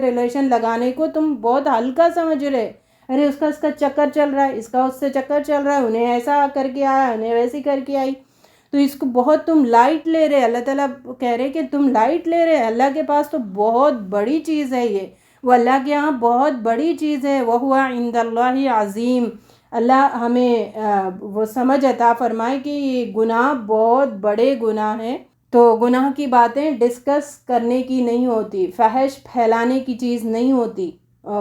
ریلیشن لگانے کو تم بہت ہلکا سمجھ رہے۔ ارے اس کا چکر چل رہا ہے، اس کا اس سے چکر چل رہا ہے، انہیں ایسا کر کے آیا، انہیں ویسی کر کے آئی، تو اس کو بہت تم لائٹ لے رہے۔ اللہ تعالیٰ کہہ رہے کہ تم لائٹ لے رہے، اللہ کے پاس تو بہت بڑی چیز ہے، یہ وہ اللہ کے ہاں بہت بڑی چیز ہے۔ وَهُوَ عِندَ اللَّهِ عظیم۔ اللہ ہمیں وہ سمجھ عطا فرمائے کہ یہ گناہ بہت بڑے گناہ ہیں۔ تو گناہ کی باتیں ڈسکس کرنے کی نہیں ہوتی، فحش پھیلانے کی چیز نہیں ہوتی،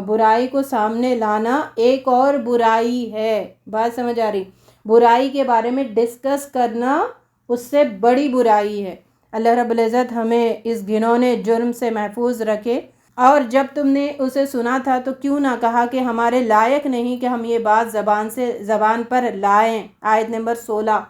برائی کو سامنے لانا ایک اور برائی ہے۔ بات سمجھ آ رہی؟ برائی کے بارے میں ڈسکس کرنا اس سے بڑی برائی ہے۔ اللہ رب العزت ہمیں اس گھنونے جرم سے محفوظ رکھے۔ اور جب تم نے اسے سنا تھا تو کیوں نہ کہا کہ ہمارے لائق نہیں کہ ہم یہ بات زبان پر لائیں۔ آیت نمبر 16،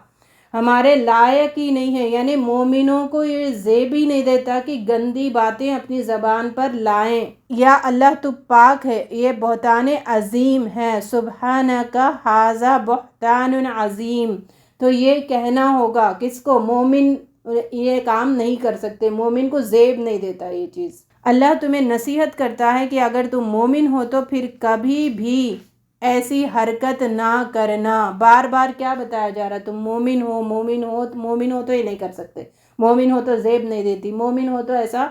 ہمارے لائق ہی نہیں ہے، یعنی مومنوں کو یہ زیب ہی نہیں دیتا کہ گندی باتیں اپنی زبان پر لائیں۔ یا اللہ تو پاک ہے، یہ بہتان عظیم ہے، سبحانک ھذا بہتان عظیم۔ تو یہ کہنا ہوگا کس کو؟ مومن یہ کام نہیں کر سکتے، مومن کو زیب نہیں دیتا یہ چیز۔ اللہ تمہیں نصیحت کرتا ہے کہ اگر تم مومن ہو تو پھر کبھی بھی ایسی حرکت نہ کرنا۔ بار بار کیا بتایا جا رہا؟ تم مومن ہو تو یہ نہیں کر سکتے، مومن ہو تو زیب نہیں دیتی، مومن ہو تو ایسا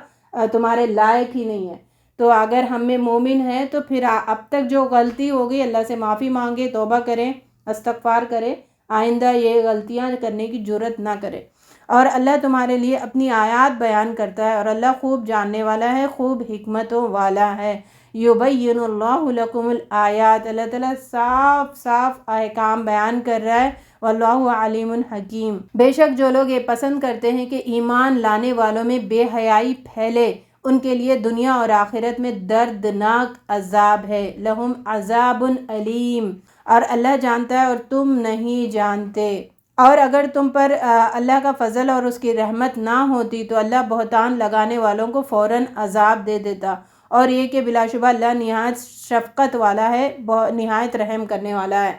تمہارے لائق ہی نہیں ہے۔ تو اگر ہم میں مومن ہے تو پھر اب تک جو غلطی ہوگی اللہ سے معافی مانگے، توبہ کریں، استغفار کریں، آئندہ یہ غلطیاں کرنے کی جرات نہ کرے۔ اور اللہ تمہارے لیے اپنی آیات بیان کرتا ہے اور اللہ خوب جاننے والا ہے، خوب حکمتوں والا ہے۔ یبین اللہ لکم الآیات، اللہ تعالیٰ صاف صاف احکام بیان کر رہا ہے، واللہ علیم حکیم۔ بے شک جو لوگ یہ پسند کرتے ہیں کہ ایمان لانے والوں میں بے حیائی پھیلے، ان کے لیے دنیا اور آخرت میں دردناک عذاب ہے، لہم عذاب علیم۔ اور اللہ جانتا ہے اور تم نہیں جانتے۔ اور اگر تم پر اللہ کا فضل اور اس کی رحمت نہ ہوتی تو اللہ بہتان لگانے والوں کو فوراً عذاب دے دیتا، اور یہ کہ بلا شبہ اللہ نہایت شفقت والا ہے، نہایت رحم کرنے والا ہے۔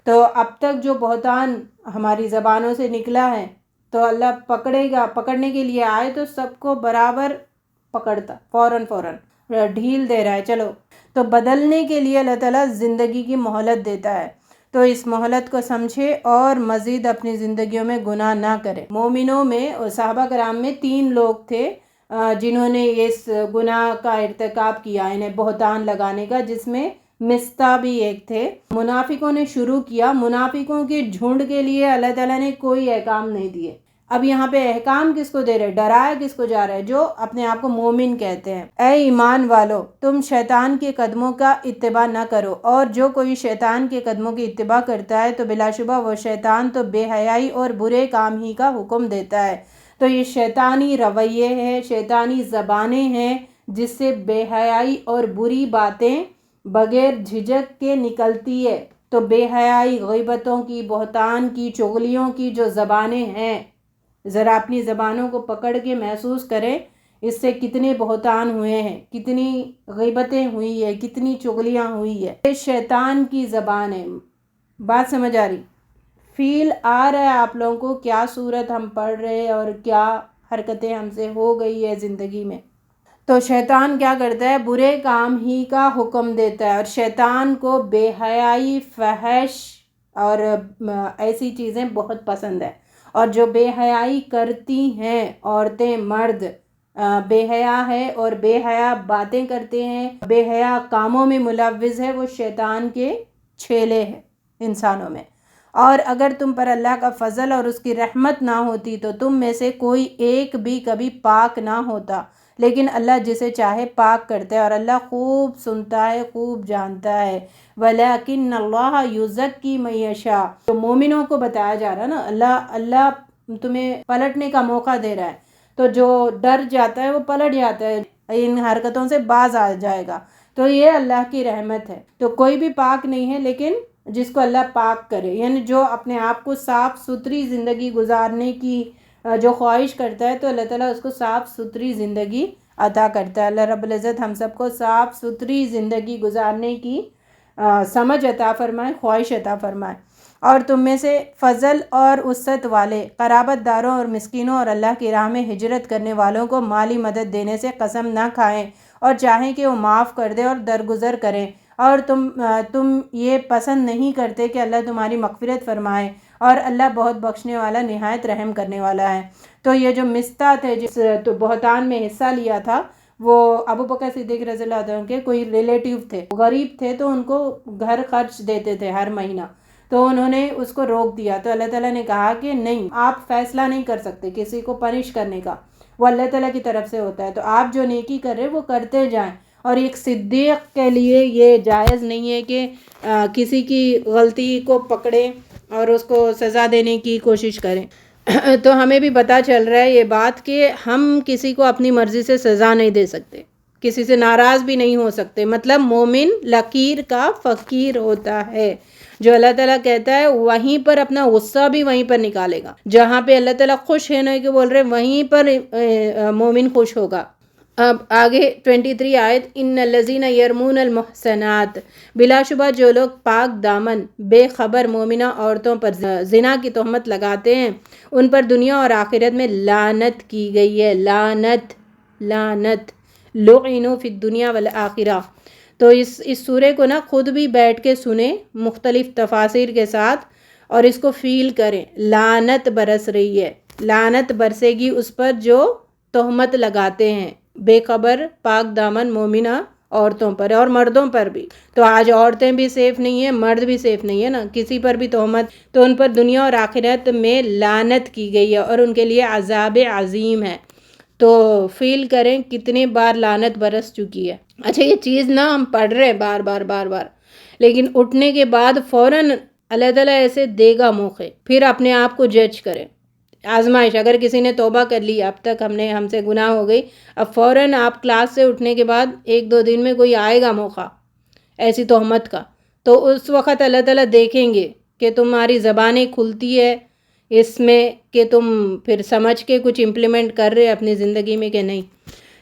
تو اب تک جو بہتان ہماری زبانوں سے نکلا ہے تو اللہ پکڑے گا، پکڑنے کے لیے آئے تو سب کو برابر پکڑتا، فوراً ڈھیل دے رہا ہے چلو۔ تو بدلنے کے لیے اللہ تعالیٰ زندگی کی مہلت دیتا ہے، تو اس مہلت کو سمجھے اور مزید اپنی زندگیوں میں گناہ نہ کرے۔ مومنوں میں اور صحابہ کرام میں 3 لوگ تھے جنہوں نے اس گناہ کا ارتکاب کیا، انہیں بہتان لگانے کا، جس میں مستہ بھی ایک تھے۔ منافقوں نے شروع کیا، منافقوں کے جھنڈ کے لیے اللہ تعالیٰ نے کوئی احکام نہیں دیے۔ اب یہاں پہ احکام کس کو دے رہے، ڈرایا کس کو جا رہا ہے؟ جو اپنے آپ کو مومن کہتے ہیں۔ اے ایمان والو، تم شیطان کے قدموں کا اتباع نہ کرو، اور جو کوئی شیطان کے قدموں کی اتباع کرتا ہے تو بلا شبہ وہ شیطان تو بے حیائی اور برے کام ہی کا حکم دیتا ہے۔ تو یہ شیطانی رویے ہیں، شیطانی زبانیں ہیں جس سے بے حیائی اور بری باتیں بغیر جھجک کے نکلتی ہے۔ تو بے حیائی، غیبتوں کی، بہتان کی، چغلیوں کی جو زبانیں ہیں، ذرا اپنی زبانوں کو پکڑ کے محسوس کریں، اس سے کتنے بہتان ہوئے ہیں، کتنی غیبتیں ہوئی ہے، کتنی چغلیاں ہوئی ہے۔ یہ شیطان کی زبان ہے۔ بات سمجھ آ رہی؟ فیل آ رہا ہے آپ لوگوں کو کیا صورت ہم پڑھ رہے ہیں اور کیا حرکتیں ہم سے ہو گئی ہے زندگی میں؟ تو شیطان کیا کرتا ہے؟ برے کام ہی کا حکم دیتا ہے، اور شیطان کو بے حیائی، فحش اور ایسی چیزیں بہت پسند ہے، اور جو بے حیائی کرتی ہیں عورتیں، مرد بے حیا ہے اور بے حیا باتیں کرتے ہیں، بے حیا کاموں میں ملوث ہے، وہ شیطان کے چھیلے ہیں انسانوں میں۔ اور اگر تم پر اللہ کا فضل اور اس کی رحمت نہ ہوتی تو تم میں سے کوئی ایک بھی کبھی پاک نہ ہوتا، لیکن اللہ جسے چاہے پاک کرتا ہے، اور اللہ خوب سنتا ہے، خوب جانتا ہے۔ وَلَٰكِنَّ اللَّهَ يُزَكِّي مَن يَشَاءُ، تو مومنوں کو بتایا جا رہا ہے نا، اللہ تمہیں پلٹنے کا موقع دے رہا ہے، تو جو ڈر جاتا ہے وہ پلٹ جاتا ہے، ان حرکتوں سے باز آ جائے گا۔ تو یہ اللہ کی رحمت ہے۔ تو کوئی بھی پاک نہیں ہے، لیکن جس کو اللہ پاک کرے، یعنی جو اپنے آپ کو صاف ستھری زندگی گزارنے کی جو خواہش کرتا ہے تو اللہ تعالیٰ اس کو صاف ستھری زندگی عطا کرتا ہے۔ اللہ رب العزت ہم سب کو صاف ستھری زندگی گزارنے کی سمجھ عطا فرمائے، خواہش عطا فرمائے۔ اور تم میں سے فضل اور وسعت والے، قرابت داروں اور مسکینوں اور اللہ کی راہ میں ہجرت کرنے والوں کو مالی مدد دینے سے قسم نہ کھائیں، اور چاہیں کہ وہ معاف کر دے اور درگزر کریں، اور تم یہ پسند نہیں کرتے کہ اللہ تمہاری مغفرت فرمائے، اور اللہ بہت بخشنے والا، نہایت رحم کرنے والا ہے۔ تو یہ جو مستہ تھے جس تو بہتان میں حصہ لیا تھا، وہ ابو بکر صدیق رضی اللہ عنہ کے کوئی ریلیٹیو تھے، غریب تھے، تو ان کو گھر خرچ دیتے تھے ہر مہینہ، تو انہوں نے اس کو روک دیا۔ تو اللہ تعالیٰ نے کہا کہ نہیں، آپ فیصلہ نہیں کر سکتے کسی کو پنش کرنے کا، وہ اللہ تعالیٰ کی طرف سے ہوتا ہے، تو آپ جو نیکی کر رہے وہ کرتے جائیں۔ اور ایک صدیق کے لیے یہ جائز نہیں ہے کہ کسی کی غلطی کو پکڑے اور اس کو سزا دینے کی کوشش کریں۔ تو ہمیں بھی پتہ چل رہا ہے یہ بات کہ ہم کسی کو اپنی مرضی سے سزا نہیں دے سکتے، کسی سے ناراض بھی نہیں ہو سکتے۔ مطلب مومن لکیر کا فقیر ہوتا ہے، جو اللہ تعالیٰ کہتا ہے وہیں پر اپنا غصہ بھی وہیں پر نکالے گا، جہاں پہ اللہ تعالیٰ خوش ہے نہیں کہ بول رہے وہیں پر مومن خوش ہوگا۔ اب آگے 23 آیت، ان الذین یرمون المحصنات، بلا شبہ جو لوگ پاک دامن بے خبر مومنہ عورتوں پر زنا کی تہمت لگاتے ہیں، ان پر دنیا اور آخرت میں لعنت کی گئی ہے۔ لعنت لعنوا فی الدنیا والآخرہ۔ تو اس سورے کو نا خود بھی بیٹھ کے سنیں مختلف تفاسیر کے ساتھ، اور اس کو فیل کریں۔ لعنت برس رہی ہے، لعنت برسے گی اس پر جو تہمت لگاتے ہیں بے خبر پاک دامن مومنہ عورتوں پر اور مردوں پر بھی۔ تو آج عورتیں بھی سیف نہیں ہیں، مرد بھی سیف نہیں ہے نا، کسی پر بھی تہمت، تو ان پر دنیا اور آخرت میں لعنت کی گئی ہے اور ان کے لیے عذاب عظیم ہے۔ تو فیل کریں کتنے بار لعنت برس چکی ہے۔ اچھا، یہ چیز نا ہم پڑھ رہے ہیں بار بار، لیکن اٹھنے کے بعد فوراً اللہ تعالیٰ ایسے دے گا موقع، پھر اپنے آپ کو جج کریں۔ آزمائش، اگر کسی نے توبہ کر لی، اب تک ہم سے گناہ ہو گئی، اب فوراً آپ کلاس سے اٹھنے کے بعد 1-2 دن میں کوئی آئے گا موقع ایسی تہمت کا، تو اس وقت اللہ تعالیٰ دیکھیں گے کہ تمہاری زبانیں کھلتی ہے اس میں کہ تم پھر سمجھ کے کچھ امپلیمنٹ کر رہے اپنی زندگی میں کہ نہیں.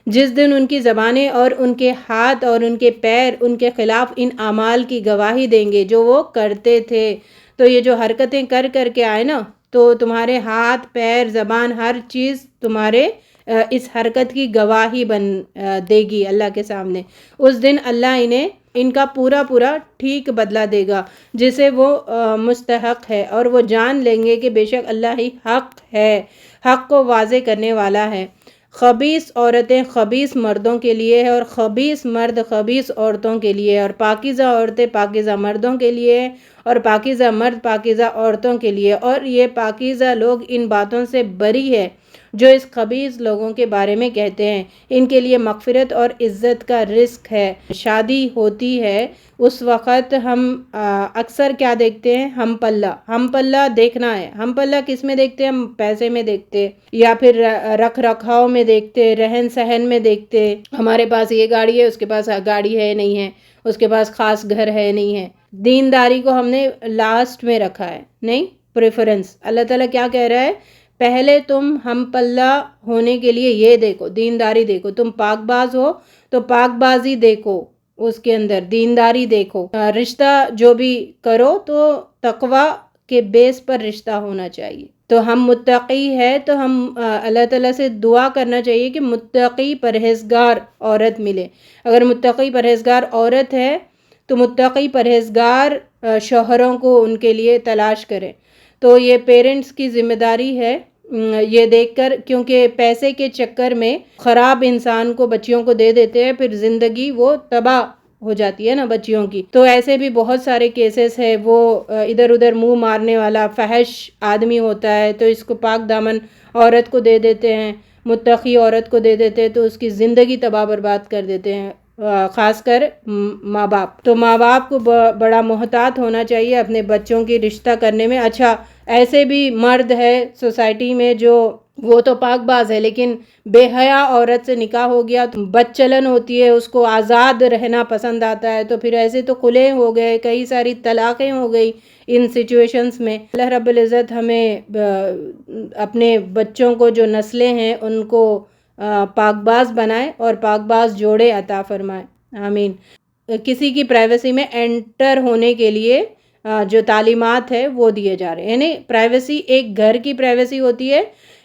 جس دن ان کی زبانیں اور ان کے ہاتھ اور ان کے پیر ان کے خلاف ان اعمال کی گواہی دیں گے جو وہ کرتے تھے. تو یہ جو حرکتیں کر کر کے آئے نا، تو تمہارے ہاتھ پیر زبان ہر چیز تمہارے اس حرکت کی گواہی بن دے گی اللہ کے سامنے. اس دن اللہ انہیں ان کا پورا ٹھیک بدلہ دے گا جسے وہ مستحق ہے، اور وہ جان لیں گے کہ بے شک اللہ ہی حق ہے، حق کو واضح کرنے والا ہے. خبیث عورتیں خبیث مردوں کے لیے ہے، اور خبیث مرد خبیث عورتوں کے لیے، اور پاکیزہ عورتیں پاکیزہ مردوں کے لیے، اور پاکیزہ مرد پاکیزہ عورتوں کے لیے. اور یہ پاکیزہ لوگ ان باتوں سے بری ہے جو اس خبیث لوگوں کے بارے میں کہتے ہیں. ان کے لیے مغفرت اور عزت کا رزق ہے. شادی ہوتی ہے اس وقت ہم اکثر کیا دیکھتے ہیں؟ ہم پلہ دیکھنا ہے. ہم پلہ کس میں دیکھتے ہیں؟ ہم پیسے میں دیکھتے، یا پھر رکھ رکھاؤ میں دیکھتے، رہن سہن میں دیکھتے. ہمارے پاس یہ گاڑی ہے، اس کے پاس گاڑی ہے نہیں ہے، اس کے پاس خاص گھر ہے نہیں ہے. دینداری کو ہم نے لاسٹ میں رکھا ہے، نہیں پریفرنس. اللہ تعالیٰ کیا کہہ رہا ہے؟ پہلے تم ہم پلہ ہونے کے لیے یہ دیکھو، دینداری دیکھو. تم پاک باز ہو تو پاک بازی دیکھو، اس کے اندر دینداری دیکھو. رشتہ جو بھی کرو تو تقوی کے بیس پر رشتہ ہونا چاہیے. تو ہم متقی ہے تو ہم اللہ تعالیٰ سے دعا کرنا چاہیے کہ متقی پرہیزگار عورت ملے. اگر متقی پرہیزگار عورت ہے تو متقی پرہیزگار شوہروں کو ان کے لیے تلاش کریں. تو یہ پیرنٹس کی ذمہ داری ہے یہ دیکھ کر، کیونکہ پیسے کے چکر میں خراب انسان کو بچیوں کو دے دیتے ہیں، پھر زندگی وہ تباہ ہو جاتی ہے نا بچیوں کی. تو ایسے بھی بہت سارے کیسز ہے. وہ ادھر ادھر منہ مارنے والا فحش آدمی ہوتا ہے تو اس کو پاک دامن عورت کو دے دیتے ہیں، متقی عورت کو دے دیتے ہیں، تو اس کی زندگی تباہ برباد کر دیتے ہیں. خاص کر ماں باپ. تو ماں باپ کو بڑا محتاط ہونا چاہیے اپنے بچوں کی رشتہ کرنے میں. اچھا ایسے بھی مرد ہے سوسائٹی میں جو وہ تو پاک باز ہے لیکن بے حیا عورت سے نکاح ہو گیا تو بد چلن ہوتی ہے، اس کو آزاد رہنا پسند آتا ہے، تو پھر ایسے تو خلے ہو گئے، کئی ساری طلاقیں ہو گئی ان سچویشنز میں. اللہ رب العزت ہمیں اپنے بچوں کو جو نسلیں ہیں ان کو پاک باز بنائے اور پاک باز جوڑے عطا فرمائے. آمین. کسی کی پرائیویسی میں انٹر ہونے کے لیے جو تعلیمات ہے وہ دیے جا رہے ہیں. یعنی پرائیویسی ایک گھر کی پرائیویسی ہوتی ہے،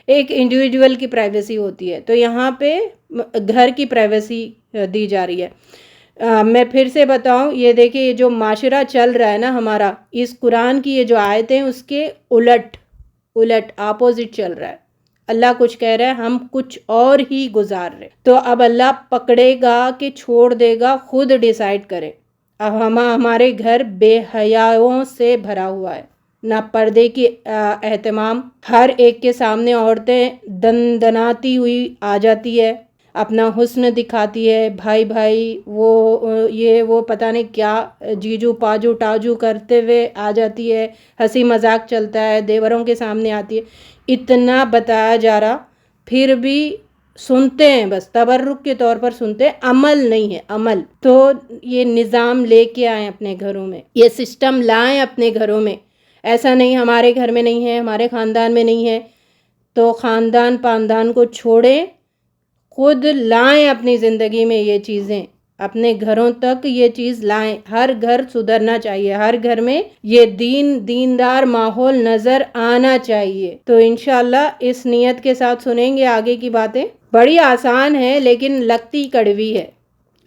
ایک انڈیویجول کی پرائیویسی ہوتی ہے. تو یہاں پہ گھر کی پرائیویسی دی جا رہی ہے. میں پھر سے بتاؤں، یہ دیکھیں یہ جو معاشرہ چل رہا ہے نا ہمارا، اس قرآن کی یہ جو آیتیں ہیں اس کے الٹ اپوزٹ چل رہا ہے. اللہ کچھ کہہ رہا ہے، ہم کچھ اور ہی گزار رہے. تو اب اللہ پکڑے گا کہ چھوڑ دے گا، خود ڈیسائیڈ کرے. اب ہمارے گھر بے حیاؤں سے بھرا ہوا ہے، نہ پردے کی اہتمام. ہر ایک کے سامنے عورتیں دندناتی ہوئی آ جاتی ہے، اپنا حسن دکھاتی ہے. بھائی وہ پتہ نہیں کیا جیجو پاجو ٹاجو کرتے ہوئے آ جاتی ہے. ہنسی مذاق چلتا ہے، دیوروں کے سامنے آتی ہے. اتنا بتایا جا رہا پھر بھی سنتے ہیں، بس تبرک کے طور پر سنتے ہیں، عمل نہیں ہے عمل. تو یہ نظام لے کے آئیں اپنے گھروں میں، یہ سسٹم لائیں اپنے گھروں میں. ایسا نہیں ہمارے گھر میں نہیں ہے، ہمارے خاندان میں نہیں ہے، تو خاندان پاندان کو چھوڑیں، خود لائیں اپنی زندگی میں یہ چیزیں، اپنے گھروں تک یہ چیز لائیں. ہر گھر سدھرنا چاہیے، ہر گھر میں یہ دیندار ماحول نظر آنا چاہیے. تو انشاءاللہ اس نیت کے ساتھ سنیں گے آگے کی باتیں. بڑی آسان ہے لیکن لگتی کڑوی ہے.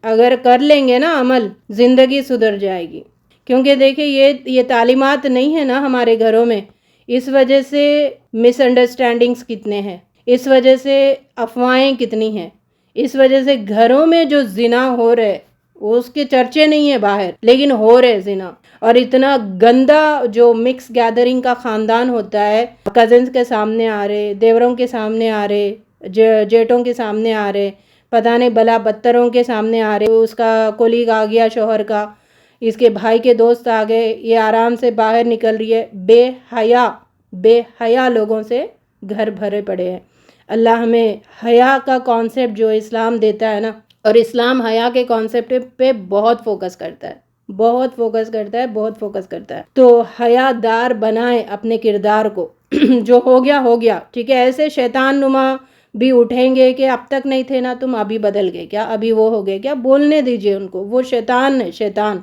اگر کر لیں گے نا عمل، زندگی سدھر جائے گی. کیونکہ دیکھیں یہ تعلیمات نہیں ہے نا ہمارے گھروں میں، اس وجہ سے مس انڈرسٹینڈنگز کتنے ہیں، اس وجہ سے افواہیں کتنی ہیں، اس وجہ سے گھروں میں جو زنا ہو رہے اس کے چرچے نہیں ہیں باہر، لیکن ہو رہے زنا. اور اتنا گندا جو مکس گیدرنگ کا خاندان ہوتا ہے، کزنز کے سامنے آ رہے، دیوروں کے سامنے آ رہے، جیٹوں کے سامنے آ رہے، پتہ نہیں بلا بدتروں کے سامنے آ رہے. اس کا کولیگ آ گیا شوہر کا، اس کے بھائی کے دوست آ گئے، یہ آرام سے باہر نکل رہی ہے. بے حیا لوگوں سے گھر بھرے پڑے ہیں. اللہ ہمیں حیا کا کانسیپٹ جو اسلام دیتا ہے نا، اور اسلام حیا کے کانسیپٹ پہ بہت فوکس کرتا ہے، بہت فوکس کرتا ہے. تو حیا دار بنائیں اپنے کردار کو. جو ہو گیا, ٹھیک ہے. ایسے شیطان نما بھی اٹھیں گے کہ اب تک نہیں تھے نا تم, ابھی بدل گئے کیا, ابھی وہ ہو گئے کیا. بولنے دیجئے ان کو, وہ شیطان ہے, شیطان,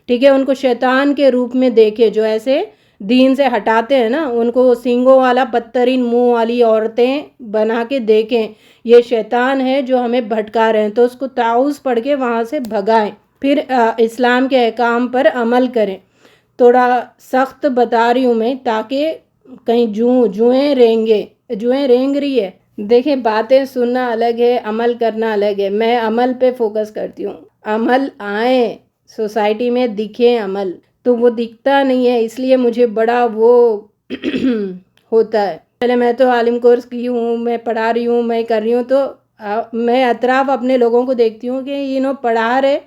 ٹھیک ہے. ان کو شیطان کے روپ میں دیکھے جو ایسے دین سے ہٹاتے ہیں نا, ان کو سینگوں والا بدترین منہ والی عورتیں بنا کے دیکھیں, یہ شیطان ہے جو ہمیں بھٹکا رہے ہیں, تو اس کو تعوذ پڑھ کے وہاں سے بھگائیں. پھر اسلام کے احکام پر عمل کریں. تھوڑا سخت بتا رہی ہوں میں تاکہ کہیں جوئیں رینگ رہی ہے. دیکھیں باتیں سننا الگ ہے, عمل کرنا الگ ہے. میں عمل پہ فوکس کرتی ہوں, عمل آئیں سوسائٹی میں, دکھیں عمل, تو وہ دکھتا نہیں ہے, اس لیے مجھے بڑا وہ ہوتا ہے. پہلے میں تو عالم کورس کی ہوں, میں پڑھا رہی ہوں, میں کر رہی ہوں, تو میں اطراف اپنے لوگوں کو دیکھتی ہوں کہ پڑھا رہے,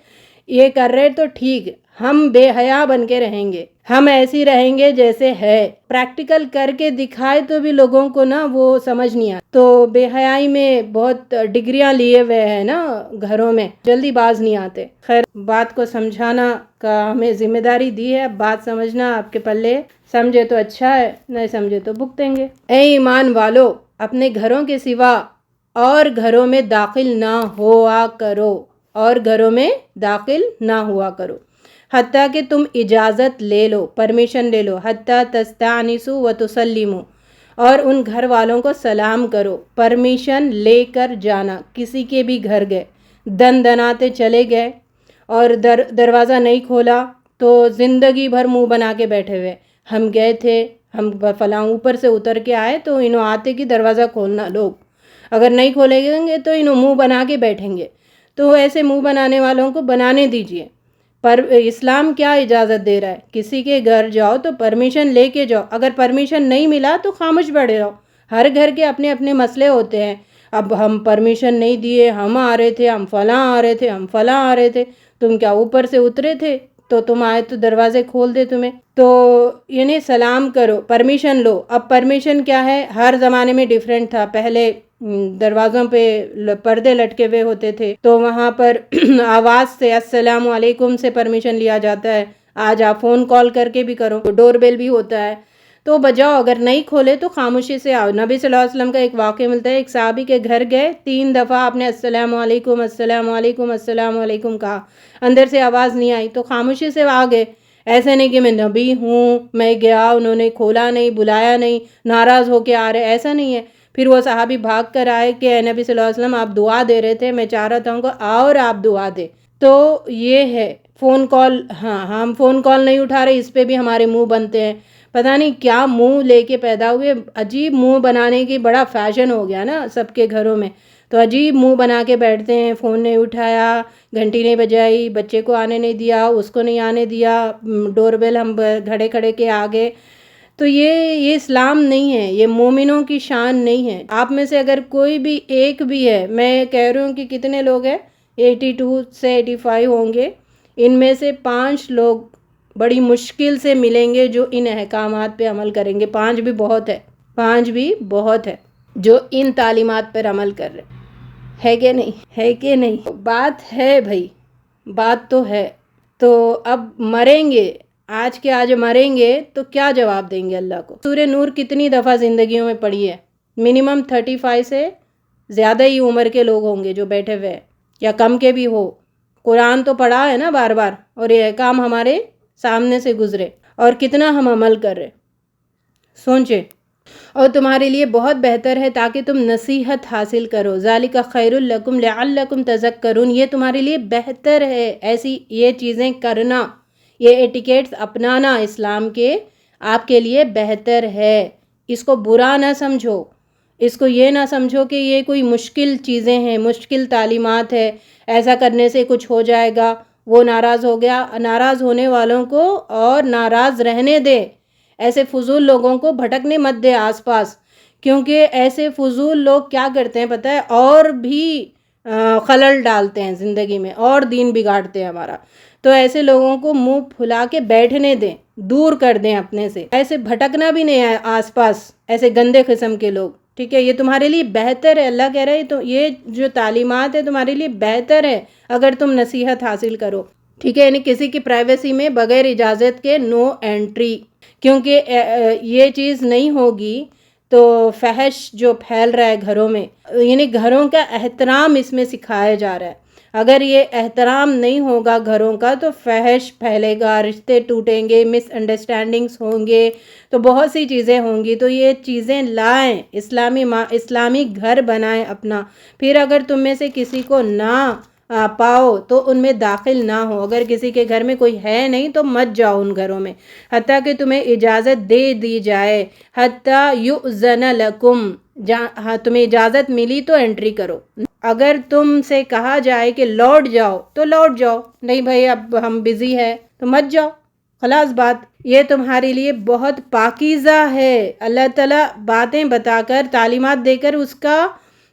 یہ کر رہے, تو ٹھیک, ہم بے حیا بن کے رہیں گے, ہم ایسی رہیں گے جیسے ہے. پریکٹیکل کر کے دکھائے تو بھی لوگوں کو نا وہ سمجھ نہیں آتا. تو بے حیائی میں بہت ڈگریاں لیے ہوئے ہیں نا گھروں میں, جلدی باز نہیں آتے. خیر, بات کو سمجھانا کا ہمیں ذمہ داری دی ہے, بات سمجھنا آپ کے پلے, سمجھے تو اچھا ہے, نہیں سمجھے تو بھگتیں گے. اے ایمان والو, اپنے گھروں کے سوا اور گھروں میں داخل نہ ہوا کرو حتیٰ کہ تم اجازت لے لو, پرمیشن لے لو. حتیٰ تستانسوا وتسلموا, اور ان گھر والوں کو سلام کرو. پرمیشن لے کر جانا. کسی کے بھی گھر گئے, دناتے چلے گئے اور دروازہ نہیں کھولا تو زندگی بھر منہ بنا کے بیٹھے ہوئے, ہم گئے تھے, ہم فلاں اوپر سے اتر کے آئے تو آتے کہ دروازہ کھولنا. لوگ اگر نہیں کھولیں گے تو منہ بنا کے بیٹھیں گے. تو ایسے منہ بنانے والوں کو بنانے دیجئے. پر اسلام کیا اجازت دے رہا ہے, کسی کے گھر جاؤ تو پرمیشن لے کے جاؤ. اگر پرمیشن نہیں ملا تو خاموش بیٹھے رہو. ہر گھر کے اپنے اپنے مسئلے ہوتے ہیں. اب ہم پرمیشن نہیں دیے, ہم آ رہے تھے, ہم فلاں آ رہے تھے, تم کیا اوپر سے اترے تھے تو تم آئے تو دروازے کھول دے تمہیں. تو سلام کرو, پرمیشن لو. اب پرمیشن کیا ہے, ہر زمانے میں ڈیفرنٹ تھا. پہلے دروازوں پہ پردے لٹکے ہوئے ہوتے تھے تو وہاں پر آواز سے, السلام علیکم سے پرمیشن لیا جاتا ہے. آج آپ فون کال کر کے بھی کرو, ڈور بیل بھی ہوتا ہے, تو بجاؤ. اگر نہیں کھولے تو خاموشی سے آؤ. نبی صلی اللہ علیہ وسلم کا ایک واقعہ ملتا ہے, ایک صحابی کے گھر گئے, 3 دفعہ آپ نے السلام علیکم السلام علیکم السلام علیکم کہا, اندر سے آواز نہیں آئی تو خاموشی سے آ گئے. ایسے نہیں کہ میں نبی ہوں, میں گیا, انہوں نے کھولا نہیں, بلایا نہیں, ناراض ہو کے آ رہے, ایسا نہیں ہے. پھر وہ صحابی بھاگ کر آئے کہ اے نبی صلی اللہ علیہ وسلم, آپ دعا دے رہے تھے, میں چاہ رہا تھا کہ آؤ اور آپ دعا دے. تو یہ ہے فون کال. ہاں, ہم فون کال نہیں اٹھا رہے, اس پہ بھی ہمارے منہ بنتے ہیں. پتہ نہیں کیا منہ لے کے پیدا ہوئے, عجیب منہ بنانے کی بڑا فیشن ہو گیا نا سب کے گھروں میں. تو عجیب منہ بنا کے بیٹھتے ہیں, فون نہیں اٹھایا, گھنٹی نہیں بجائی, بچے کو آنے نہیں دیا, اس کو نہیں آنے دیا, ڈور بیل ہم کھڑے کے آگے. تو یہ اسلام نہیں ہے, یہ مومنوں کی شان نہیں ہے. آپ میں سے اگر کوئی بھی ایک بھی ہے, میں کہہ رہی ہوں کہ کتنے لوگ ہیں, 82 سے 85 ہوں گے, ان میں سے 5 لوگ بڑی مشکل سے ملیں گے جو ان احکامات پہ عمل کریں گے. 5 بھی بہت ہے جو ان تعلیمات پر عمل کر رہے ہے کہ نہیں. بات ہے بھائی, بات تو ہے. تو اب مریں گے, آج کے آج مریں گے تو کیا جواب دیں گے اللہ کو. سورہ نور کتنی دفعہ زندگیوں میں پڑھی ہے, منیمم 35 سے زیادہ ہی عمر کے لوگ ہوں گے جو بیٹھے ہوئے, یا کم کے بھی ہو. قرآن تو پڑھا ہے نا بار بار, اور یہ احکام ہمارے سامنے سے گزرے, اور کتنا ہم عمل کر رہے, سوچیں. اور تمہارے لیے بہت بہتر ہے تاکہ تم نصیحت حاصل کرو. ذالک خیر لکم لعلکم تذکرون, یہ تمہارے لیے بہتر ہے ایسی یہ چیزیں کرنا, یہ ایٹیکیٹس اپنانا اسلام کے آپ کے لیے بہتر ہے. اس کو برا نہ سمجھو, اس کو یہ نہ سمجھو کہ یہ کوئی مشکل چیزیں ہیں, مشکل تعلیمات ہے, ایسا کرنے سے کچھ ہو جائے گا, وہ ناراض ہو گیا. ناراض ہونے والوں کو اور ناراض رہنے دے. ایسے فضول لوگوں کو بھٹکنے مت دے آس پاس, کیونکہ ایسے فضول لوگ کیا کرتے ہیں پتہ ہے, اور بھی خلل ڈالتے ہیں زندگی میں, اور دین بگاڑتے ہیں ہمارا. تو ایسے لوگوں کو منہ پھلا کے بیٹھنے دیں, دور کر دیں اپنے سے. ایسے بھٹکنا بھی نہیں ہے آس پاس, ایسے گندے قسم کے لوگ, ٹھیک ہے. یہ تمہارے لیے بہتر ہے, اللہ کہہ رہے ہیں. تو یہ جو تعلیمات ہے تمہارے لیے بہتر ہے اگر تم نصیحت حاصل کرو, ٹھیک ہے. یعنی کسی کی پرائیویسی میں بغیر اجازت کے نو انٹری. کیونکہ یہ چیز نہیں ہوگی تو فحش جو پھیل رہا ہے گھروں میں، یعنی گھروں کا احترام اس میں سکھایا جا رہا ہے. اگر یہ احترام نہیں ہوگا گھروں کا تو فحش پھیلے گا، رشتے ٹوٹیں گے، مس انڈرسٹینڈنگس ہوں گے، تو بہت سی چیزیں ہوں گی. تو یہ چیزیں لائیں، اسلامی گھر بنائیں اپنا. پھر اگر تم میں سے کسی کو نہ پاؤ تو ان میں داخل نہ ہو. اگر کسی کے گھر میں کوئی ہے نہیں تو مت جاؤ ان گھروں میں حتیٰ کہ تمہیں اجازت دے دی جائے. حتیٰ یؤذن لکم، تمہیں اجازت ملی تو انٹری کرو. اگر تم سے کہا جائے کہ لوٹ جاؤ تو لوٹ جاؤ، نہیں بھائی اب ہم بزی ہے تو مت جاؤ، خلاص بات. یہ تمہارے لیے بہت پاکیزہ ہے. اللہ تعالیٰ باتیں بتا کر، تعلیمات دے کر اس کا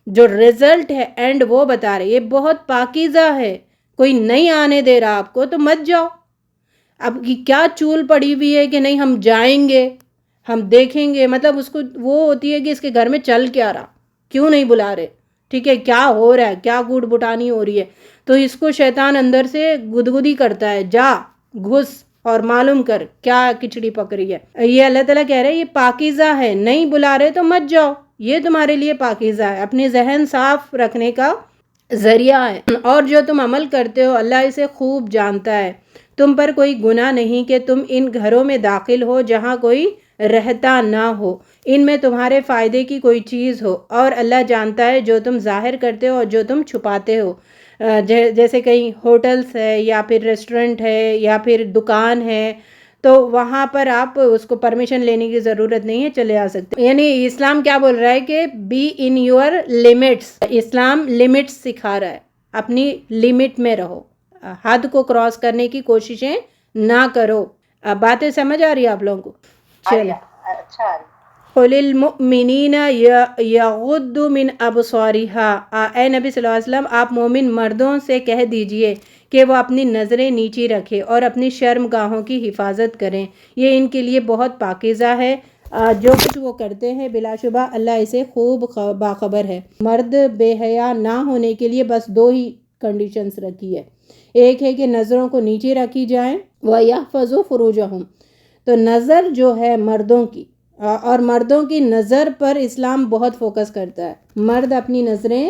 جو رزلٹ ہے اینڈ وہ بتا رہے. یہ بہت پاکیزہ ہے، کوئی نہیں آنے دے رہا آپ کو تو مت جاؤ. اب کیا چول پڑی ہوئی ہے کہ نہیں ہم جائیں گے، ہم دیکھیں گے، مطلب اس کو وہ ہوتی ہے کہ اس کے گھر میں چل کیا رہا، کیوں نہیں بلا رہے، ٹھیک ہے، کیا ہو رہا ہے، کیا گوٹ بٹانی ہو رہی ہے. تو اس کو شیطان اندر سے گدگدی کرتا ہے، جا گھس اور معلوم کر کیا کچڑی پک رہی ہے. یہ اللہ تعالیٰ کہہ رہے ہیں یہ پاکیزہ ہے، نہیں بلا رہے تو مت جاؤ، یہ تمہارے لیے پاکیزہ ہے، اپنے ذہن صاف رکھنے کا ذریعہ ہے. اور جو تم عمل کرتے ہو اللہ اسے خوب جانتا ہے. تم پر کوئی گناہ نہیں کہ تم ان گھروں میں داخل ہو جہاں کوئی رہتا نہ ہو، ان میں تمہارے فائدے کی کوئی چیز ہو، اور اللہ جانتا ہے جو تم ظاہر کرتے ہو اور جو تم چھپاتے ہو. جیسے کہیں ہوٹلس ہے یا پھر ریسٹورنٹ ہے یا پھر دکان ہے تو وہاں پر آپ اس کو پرمیشن لینے کی ضرورت نہیں ہے، چلے آ سکتے. یعنی اسلام کیا بول رہا ہے کہ بی ان یور لمٹس. اسلام لمٹس سکھا رہا ہے، اپنی لمٹ میں رہو، حد کو کراس کرنے کی کوششیں نہ کرو. باتیں سمجھ آ رہی ہے آپ لوگوں کو؟ چلیں. اچھا. قُلِ الْمُؤْمِنِينَ يَغُضُّوا مِنْ أَبْصَارِهَا. اے نبی صلی اللہ علیہ وسلم آپ مومن مردوں سے کہہ دیجئے کہ وہ اپنی نظریں نیچی رکھے اور اپنی شرم گاہوں کی حفاظت کریں، یہ ان کے لیے بہت پاکیزہ ہے. جو کچھ وہ کرتے ہیں بلا شبہ اللہ اسے خوب باخبر ہے. مرد بے حیا نہ ہونے کے لیے بس دو ہی کنڈیشنز رکھی ہے. ایک ہے کہ نظروں کو نیچے رکھی جائیں، وَيَحْفَظُوا فُرُوجَهُمْ. تو نظر جو ہے مردوں کی، اور مردوں کی نظر پر اسلام بہت فوکس کرتا ہے. مرد اپنی نظریں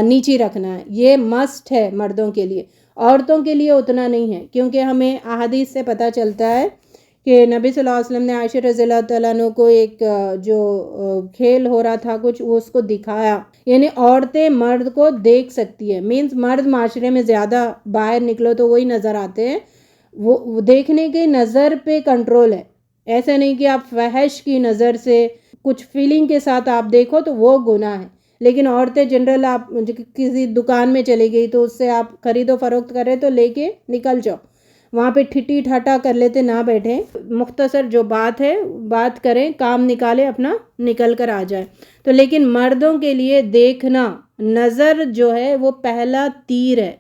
نیچی رکھنا ہے، یہ مسٹ ہے مردوں کے لیے. عورتوں کے لیے اتنا نہیں ہے، کیونکہ ہمیں احادیث سے پتہ چلتا ہے کہ نبی صلی اللہ علیہ وسلم نے عائشہ رضی اللہ تعالیٰ عنہ کو ایک جو کھیل ہو رہا تھا کچھ، وہ اس کو دکھایا. یعنی عورتیں مرد کو دیکھ سکتی ہے، مینز مرد معاشرے میں زیادہ باہر نکلو تو وہی نظر آتے ہیں، وہ دیکھنے کی نظر پہ کنٹرول ہے. ایسا نہیں کہ آپ فحش کی نظر سے کچھ فیلنگ کے ساتھ آپ دیکھو تو وہ گناہ ہے. لیکن عورتیں جنرل آپ کسی دکان میں چلی گئی تو اس سے آپ خرید و فروخت کر رہے تو لے کے نکل جاؤ، وہاں پہ ٹھٹی ٹھاٹا کر لیتے نہ بیٹھیں، مختصر جو بات ہے بات کریں، کام نکالے اپنا، نکل کر آ جائیں. تو لیکن مردوں کے لیے دیکھنا، نظر جو ہے وہ پہلا تیر ہے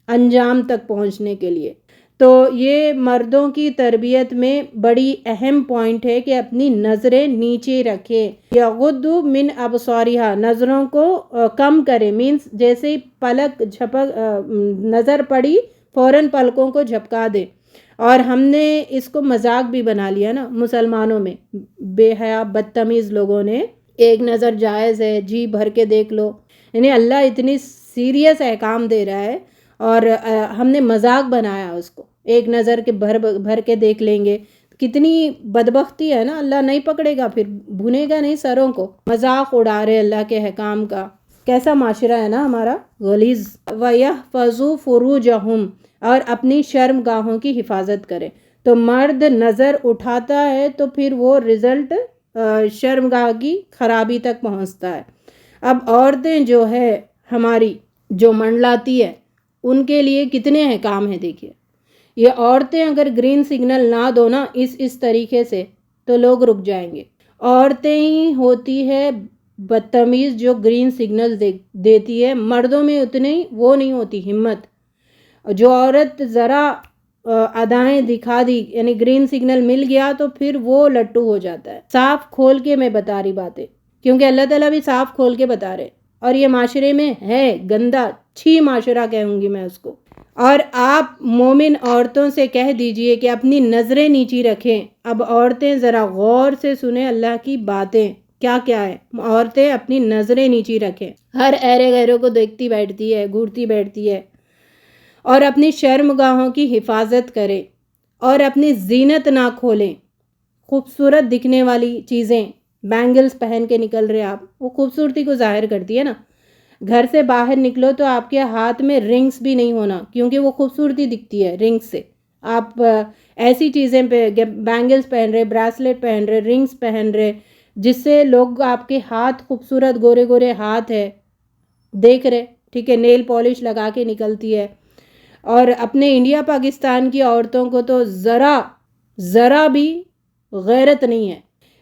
انجام تک پہنچنے کے لیے. تو یہ مردوں کی تربیت میں بڑی اہم پوائنٹ ہے کہ اپنی نظریں نیچے رکھیں. یغضوا من ابصارها، نظروں کو کم کریں، مینس جیسے پلک جھپک نظر پڑی فوراً پلکوں کو جھپکا دے. اور ہم نے اس کو مذاق بھی بنا لیا نا مسلمانوں میں، بے حیا بدتمیز لوگوں نے، ایک نظر جائز ہے جی بھر کے دیکھ لو. یعنی اللہ اتنی سیریس احکام دے رہا ہے اور ہم نے مذاق بنایا اس کو، ایک نظر کے بھر کے دیکھ لیں گے. کتنی بدبختی ہے نا، اللہ نہیں پکڑے گا، پھر بھونے گا نہیں سروں کو. مذاق اڑا رہے اللہ کے حکام کا. کیسا معاشرہ ہے نا ہمارا غلیظ. وَيَحْفَظُوا فُرُوجَهُمْ، اور اپنی شرم گاہوں کی حفاظت کرے. تو مرد نظر اٹھاتا ہے تو پھر وہ رزلٹ شرم گاہ کی خرابی تک پہنچتا ہے. اب عورتیں جو ہے ہماری جو منڈلاتی ہے ان کے لیے کتنے احکام ہیں دیکھیے. یہ عورتیں اگر گرین سگنل نہ دو نا اس طریقے سے تو لوگ رک جائیں گے. عورتیں ہی ہوتی ہے بدتمیز جو گرین سگنل دیتی ہے. مردوں میں اتنی وہ نہیں ہوتی ہمت. جو عورت ذرا ادائیں دکھا دی، یعنی گرین سگنل مل گیا تو پھر وہ لٹو ہو جاتا ہے. صاف کھول کے میں بتا رہی باتیں، کیونکہ اللہ تعالیٰ بھی صاف کھول کے بتا رہے. اور یہ معاشرے میں ہے گندا چھی معاشرہ کہوں گی میں اس کو. اور آپ مومن عورتوں سے کہہ دیجئے کہ اپنی نظریں نیچی رکھیں۔ اب عورتیں ذرا غور سے سنیں اللہ کی باتیں کیا کیا ہے۔ عورتیں اپنی نظریں نیچی رکھیں، ہر ایرے غیروں کو دیکھتی بیٹھتی ہے، گھورتی بیٹھتی ہے، اور اپنی شرمگاہوں کی حفاظت کریں اور اپنی زینت نہ کھولیں۔ خوبصورت دکھنے والی چیزیں، بینگلز پہن کے نکل رہے آپ، وہ خوبصورتی کو ظاہر کرتی ہے نا۔ گھر سے باہر نکلو تو آپ کے ہاتھ میں رنگز بھی نہیں ہونا، کیونکہ وہ خوبصورتی دکھتی ہے رنگز سے۔ آپ ایسی چیزیں پہ بینگلز پہن رہے، بریسلیٹ پہن رہے، رنگز پہن رہے، جس سے لوگ آپ کے ہاتھ خوبصورت گورے گورے ہاتھ ہے دیکھ رہے، ٹھیک ہے، نیل پالش لگا کے نکلتی ہے۔ اور اپنے انڈیا پاکستان کی عورتوں کو تو ذرا بھی غیرت نہیں ہے،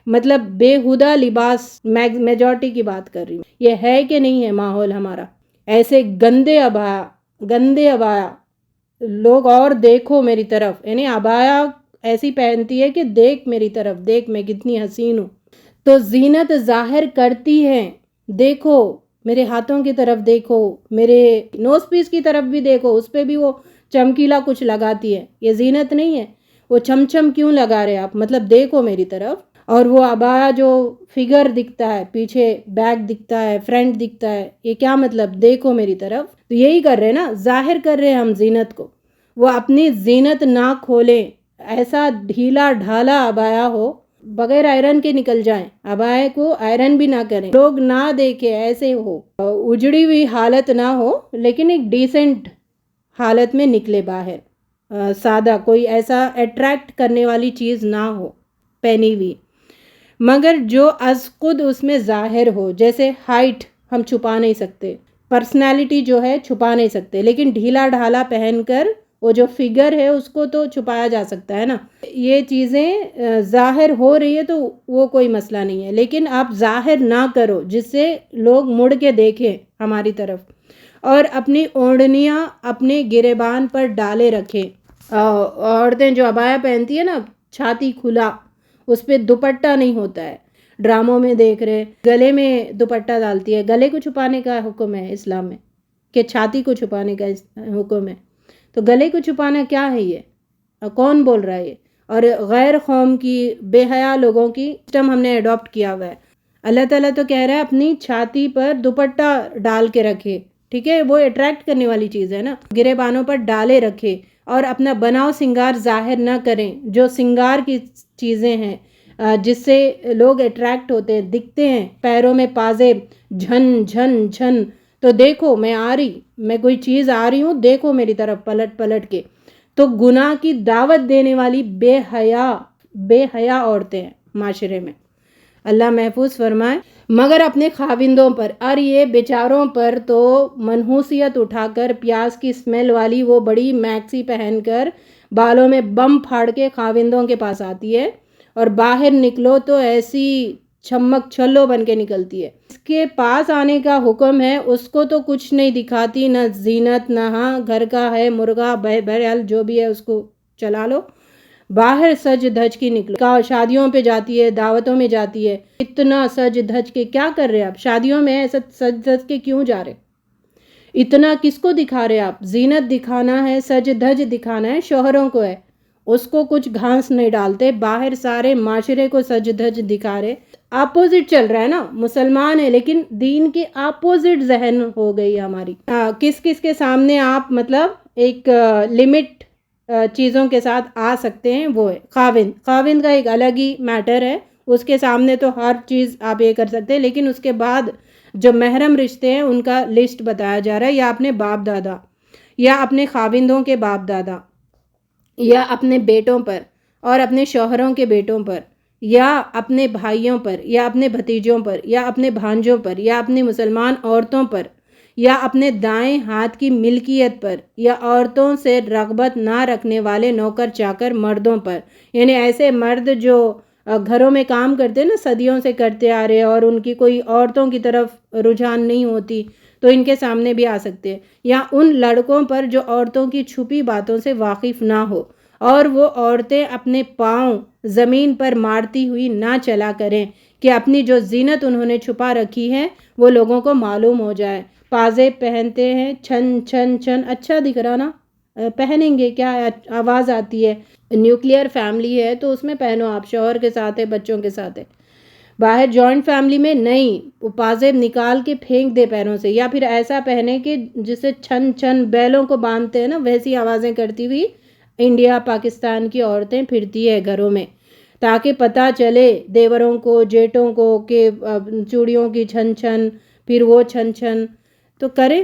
مطلب بےہودہ لباس، میجورٹی کی بات کر رہی ہوں، یہ ہے کہ نہیں ہے ماحول ہمارا؟ ایسے گندے عبایا لوگ، اور دیکھو میری طرف، یعنی عبایا ایسی پہنتی ہے کہ دیکھ میری طرف، دیکھ میں کتنی حسین ہوں، تو زینت ظاہر کرتی ہے۔ دیکھو میرے ہاتھوں کی طرف، دیکھو میرے نوز پیس کی طرف بھی دیکھو، اس پہ بھی وہ چمکیلا کچھ لگاتی ہے، یہ زینت نہیں ہے؟ وہ چم کیوں لگا رہے آپ؟ مطلب دیکھو میری طرف۔ اور وہ عبایا جو فگر دکھتا ہے، پیچھے بیک دکھتا ہے، فرنٹ دکھتا ہے، یہ کیا مطلب؟ دیکھو میری طرف، تو یہی کر رہے نا، ظاہر کر رہے ہم زینت کو۔ وہ اپنی زینت نہ کھولیں، ایسا ڈھیلا ڈھالا عبایا ہو، بغیر آئرن کے نکل جائیں، عبایا کو آئرن بھی نہ کریں، لوگ نہ دیکھیں، ایسے ہو، اجڑی ہوئی حالت نہ ہو، لیکن ایک ڈیسنٹ حالت میں نکلے باہر، سادہ، کوئی ایسا اٹریکٹ کرنے والی چیز نہ ہو پہنی ہوئی، مگر جو از خود اس میں ظاہر ہو۔ جیسے ہائٹ ہم چھپا نہیں سکتے، پرسنالٹی جو ہے چھپا نہیں سکتے، لیکن ڈھیلا ڈھالا پہن کر وہ جو فگر ہے اس کو تو چھپایا جا سکتا ہے نا۔ یہ چیزیں ظاہر ہو رہی ہے تو وہ کوئی مسئلہ نہیں ہے، لیکن آپ ظاہر نہ کرو جس سے لوگ مڑ کے دیکھیں ہماری طرف۔ اور اپنی اوڑھنیاں اپنے گریبان پر ڈالے رکھیں۔ عورتیں جو عبایا پہنتی ہیں نا، چھاتی کھلا، اس پہ دوپٹہ نہیں ہوتا ہے، ڈراموں میں دیکھ رہے گلے میں دوپٹہ ڈالتی ہے۔ گلے کو چھپانے کا حکم ہے اسلام میں، کہ چھاتی کو چھپانے کا حکم ہے، تو گلے کو چھپانا کیا ہے؟ یہ کون بول رہا ہے یہ؟ اور غیر قوم کی بے حیا لوگوں کی سسٹم ہم نے اڈاپٹ کیا ہوا ہے۔ اللہ تعالیٰ تو کہہ رہا ہے اپنی چھاتی پر دوپٹہ ڈال کے رکھے، ٹھیک ہے، وہ اٹریکٹ کرنے والی چیز ہے نا، گریبانوں پر ڈالے رکھے، اور اپنا بناؤ سنگار ظاہر نہ کریں، جو سنگار کی چیزیں ہیں جس سے لوگ اٹریکٹ ہوتے ہیں، دکھتے ہیں، پیروں میں پازے، جھن جھن جھن، تو دیکھو میں آ رہی، میں کوئی چیز آ رہی ہوں، دیکھو میری طرف پلٹ پلٹ کے، تو گناہ کی دعوت دینے والی بے حیا عورتیں ہیں معاشرے میں، اللہ محفوظ فرمائے۔ مگر اپنے خاوندوں پر، اور یہ بیچاروں پر تو منحوسیت اٹھا کر، پیاز کی اسمیل والی وہ بڑی میکسی پہن کر، بالوں میں بم پھاڑ کے خاوندوں کے پاس آتی ہے، اور باہر نکلو تو ایسی چھمک چھلو بن کے نکلتی ہے۔ اس کے پاس آنے کا حکم ہے، اس کو تو کچھ نہیں دکھاتی، نہ زینت، نہ ہاں گھر کا ہے مرغا، بہرحال جو بھی ہے اس کو چلا لو، باہر سج دھج کی نکلو، شادیوں پہ جاتی ہے، دعوتوں میں جاتی ہے، اتنا سج دھج کے کیا کر رہے آپ؟ شادیوں میں ایسا سج دھج کے کیوں جا رہے؟ اتنا کس کو دکھا رہے آپ؟ زینت دکھانا ہے، سج دھج دکھانا ہے، شوہروں کو ہے، اس کو کچھ گھاس نہیں ڈالتے، باہر سارے معاشرے کو سج دھج دکھا رہے۔ اپوزٹ چل رہا ہے نا، مسلمان ہے لیکن دین کے اپوزٹ ذہن ہو گئی ہماری۔ کس کس کے سامنے آپ مطلب ایک لمٹ چیزوں کے ساتھ آ سکتے ہیں، وہ ہے خاوند کا ایک الگ ہی میٹر ہے، اس کے سامنے تو ہر چیز آپ یہ کر سکتے ہیں، لیکن اس کے بعد جو محرم رشتے ہیں ان کا لسٹ بتایا جا رہا ہے، یا اپنے باپ دادا، یا اپنے خاوندوں کے باپ دادا، یا اپنے بیٹوں پر، اور اپنے شوہروں کے بیٹوں پر، یا اپنے بھائیوں پر، یا اپنے بھتیجوں پر، یا اپنے بھانجوں پر، یا اپنی مسلمان عورتوں پر، یا اپنے دائیں ہاتھ کی ملکیت پر، یا عورتوں سے رغبت نہ رکھنے والے نوکر چاکر مردوں پر، یعنی ایسے مرد جو گھروں میں کام کرتے نا، صدیوں سے کرتے آ رہے، اور ان کی کوئی عورتوں کی طرف رجحان نہیں ہوتی، تو ان کے سامنے بھی آ سکتے ہیں، یا ان لڑکوں پر جو عورتوں کی چھپی باتوں سے واقف نہ ہو، اور وہ عورتیں اپنے پاؤں زمین پر مارتی ہوئی نہ چلا کریں، کہ اپنی جو زینت انہوں نے چھپا رکھی ہے وہ لوگوں کو معلوم ہو جائے۔ پازے پہنتے ہیں، چھن چھن چھن، اچھا دکھ رہا نا، پہنیں گے، کیا آواز آتی ہے، نیوکلیئر فیملی ہے تو اس میں پہنو، آپ شوہر کے ساتھ ہے، بچوں کے ساتھ ہے. باہر جوائنٹ فیملی میں نہیں، پازیب نکال کے پھینک دے پیروں سے، یا پھر ایسا پہنے کہ جسے چھن چھن بیلوں کو باندھتے ہیں نا ویسی آوازیں کرتی ہوئی انڈیا پاکستان کی عورتیں پھرتی ہے گھروں میں، تاکہ پتہ چلے دیوروں کو، جیٹوں کو کہ چوڑیوں کی چھن چھن، پھر وہ چھن چھن. تو کریں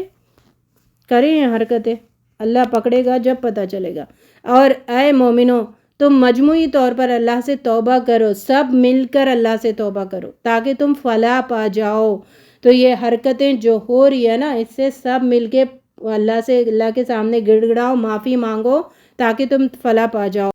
یہ حرکتیں، اللہ پکڑے گا جب پتہ چلے گا. اور اے مومنو، تم مجموعی طور پر اللہ سے توبہ کرو، سب مل کر اللہ سے توبہ کرو تاکہ تم فلاح پا جاؤ. تو یہ حرکتیں جو ہو رہی ہے نا، اس سے سب مل کے اللہ کے سامنے گڑ گڑاؤ، معافی مانگو تاکہ تم فلاح پا جاؤ.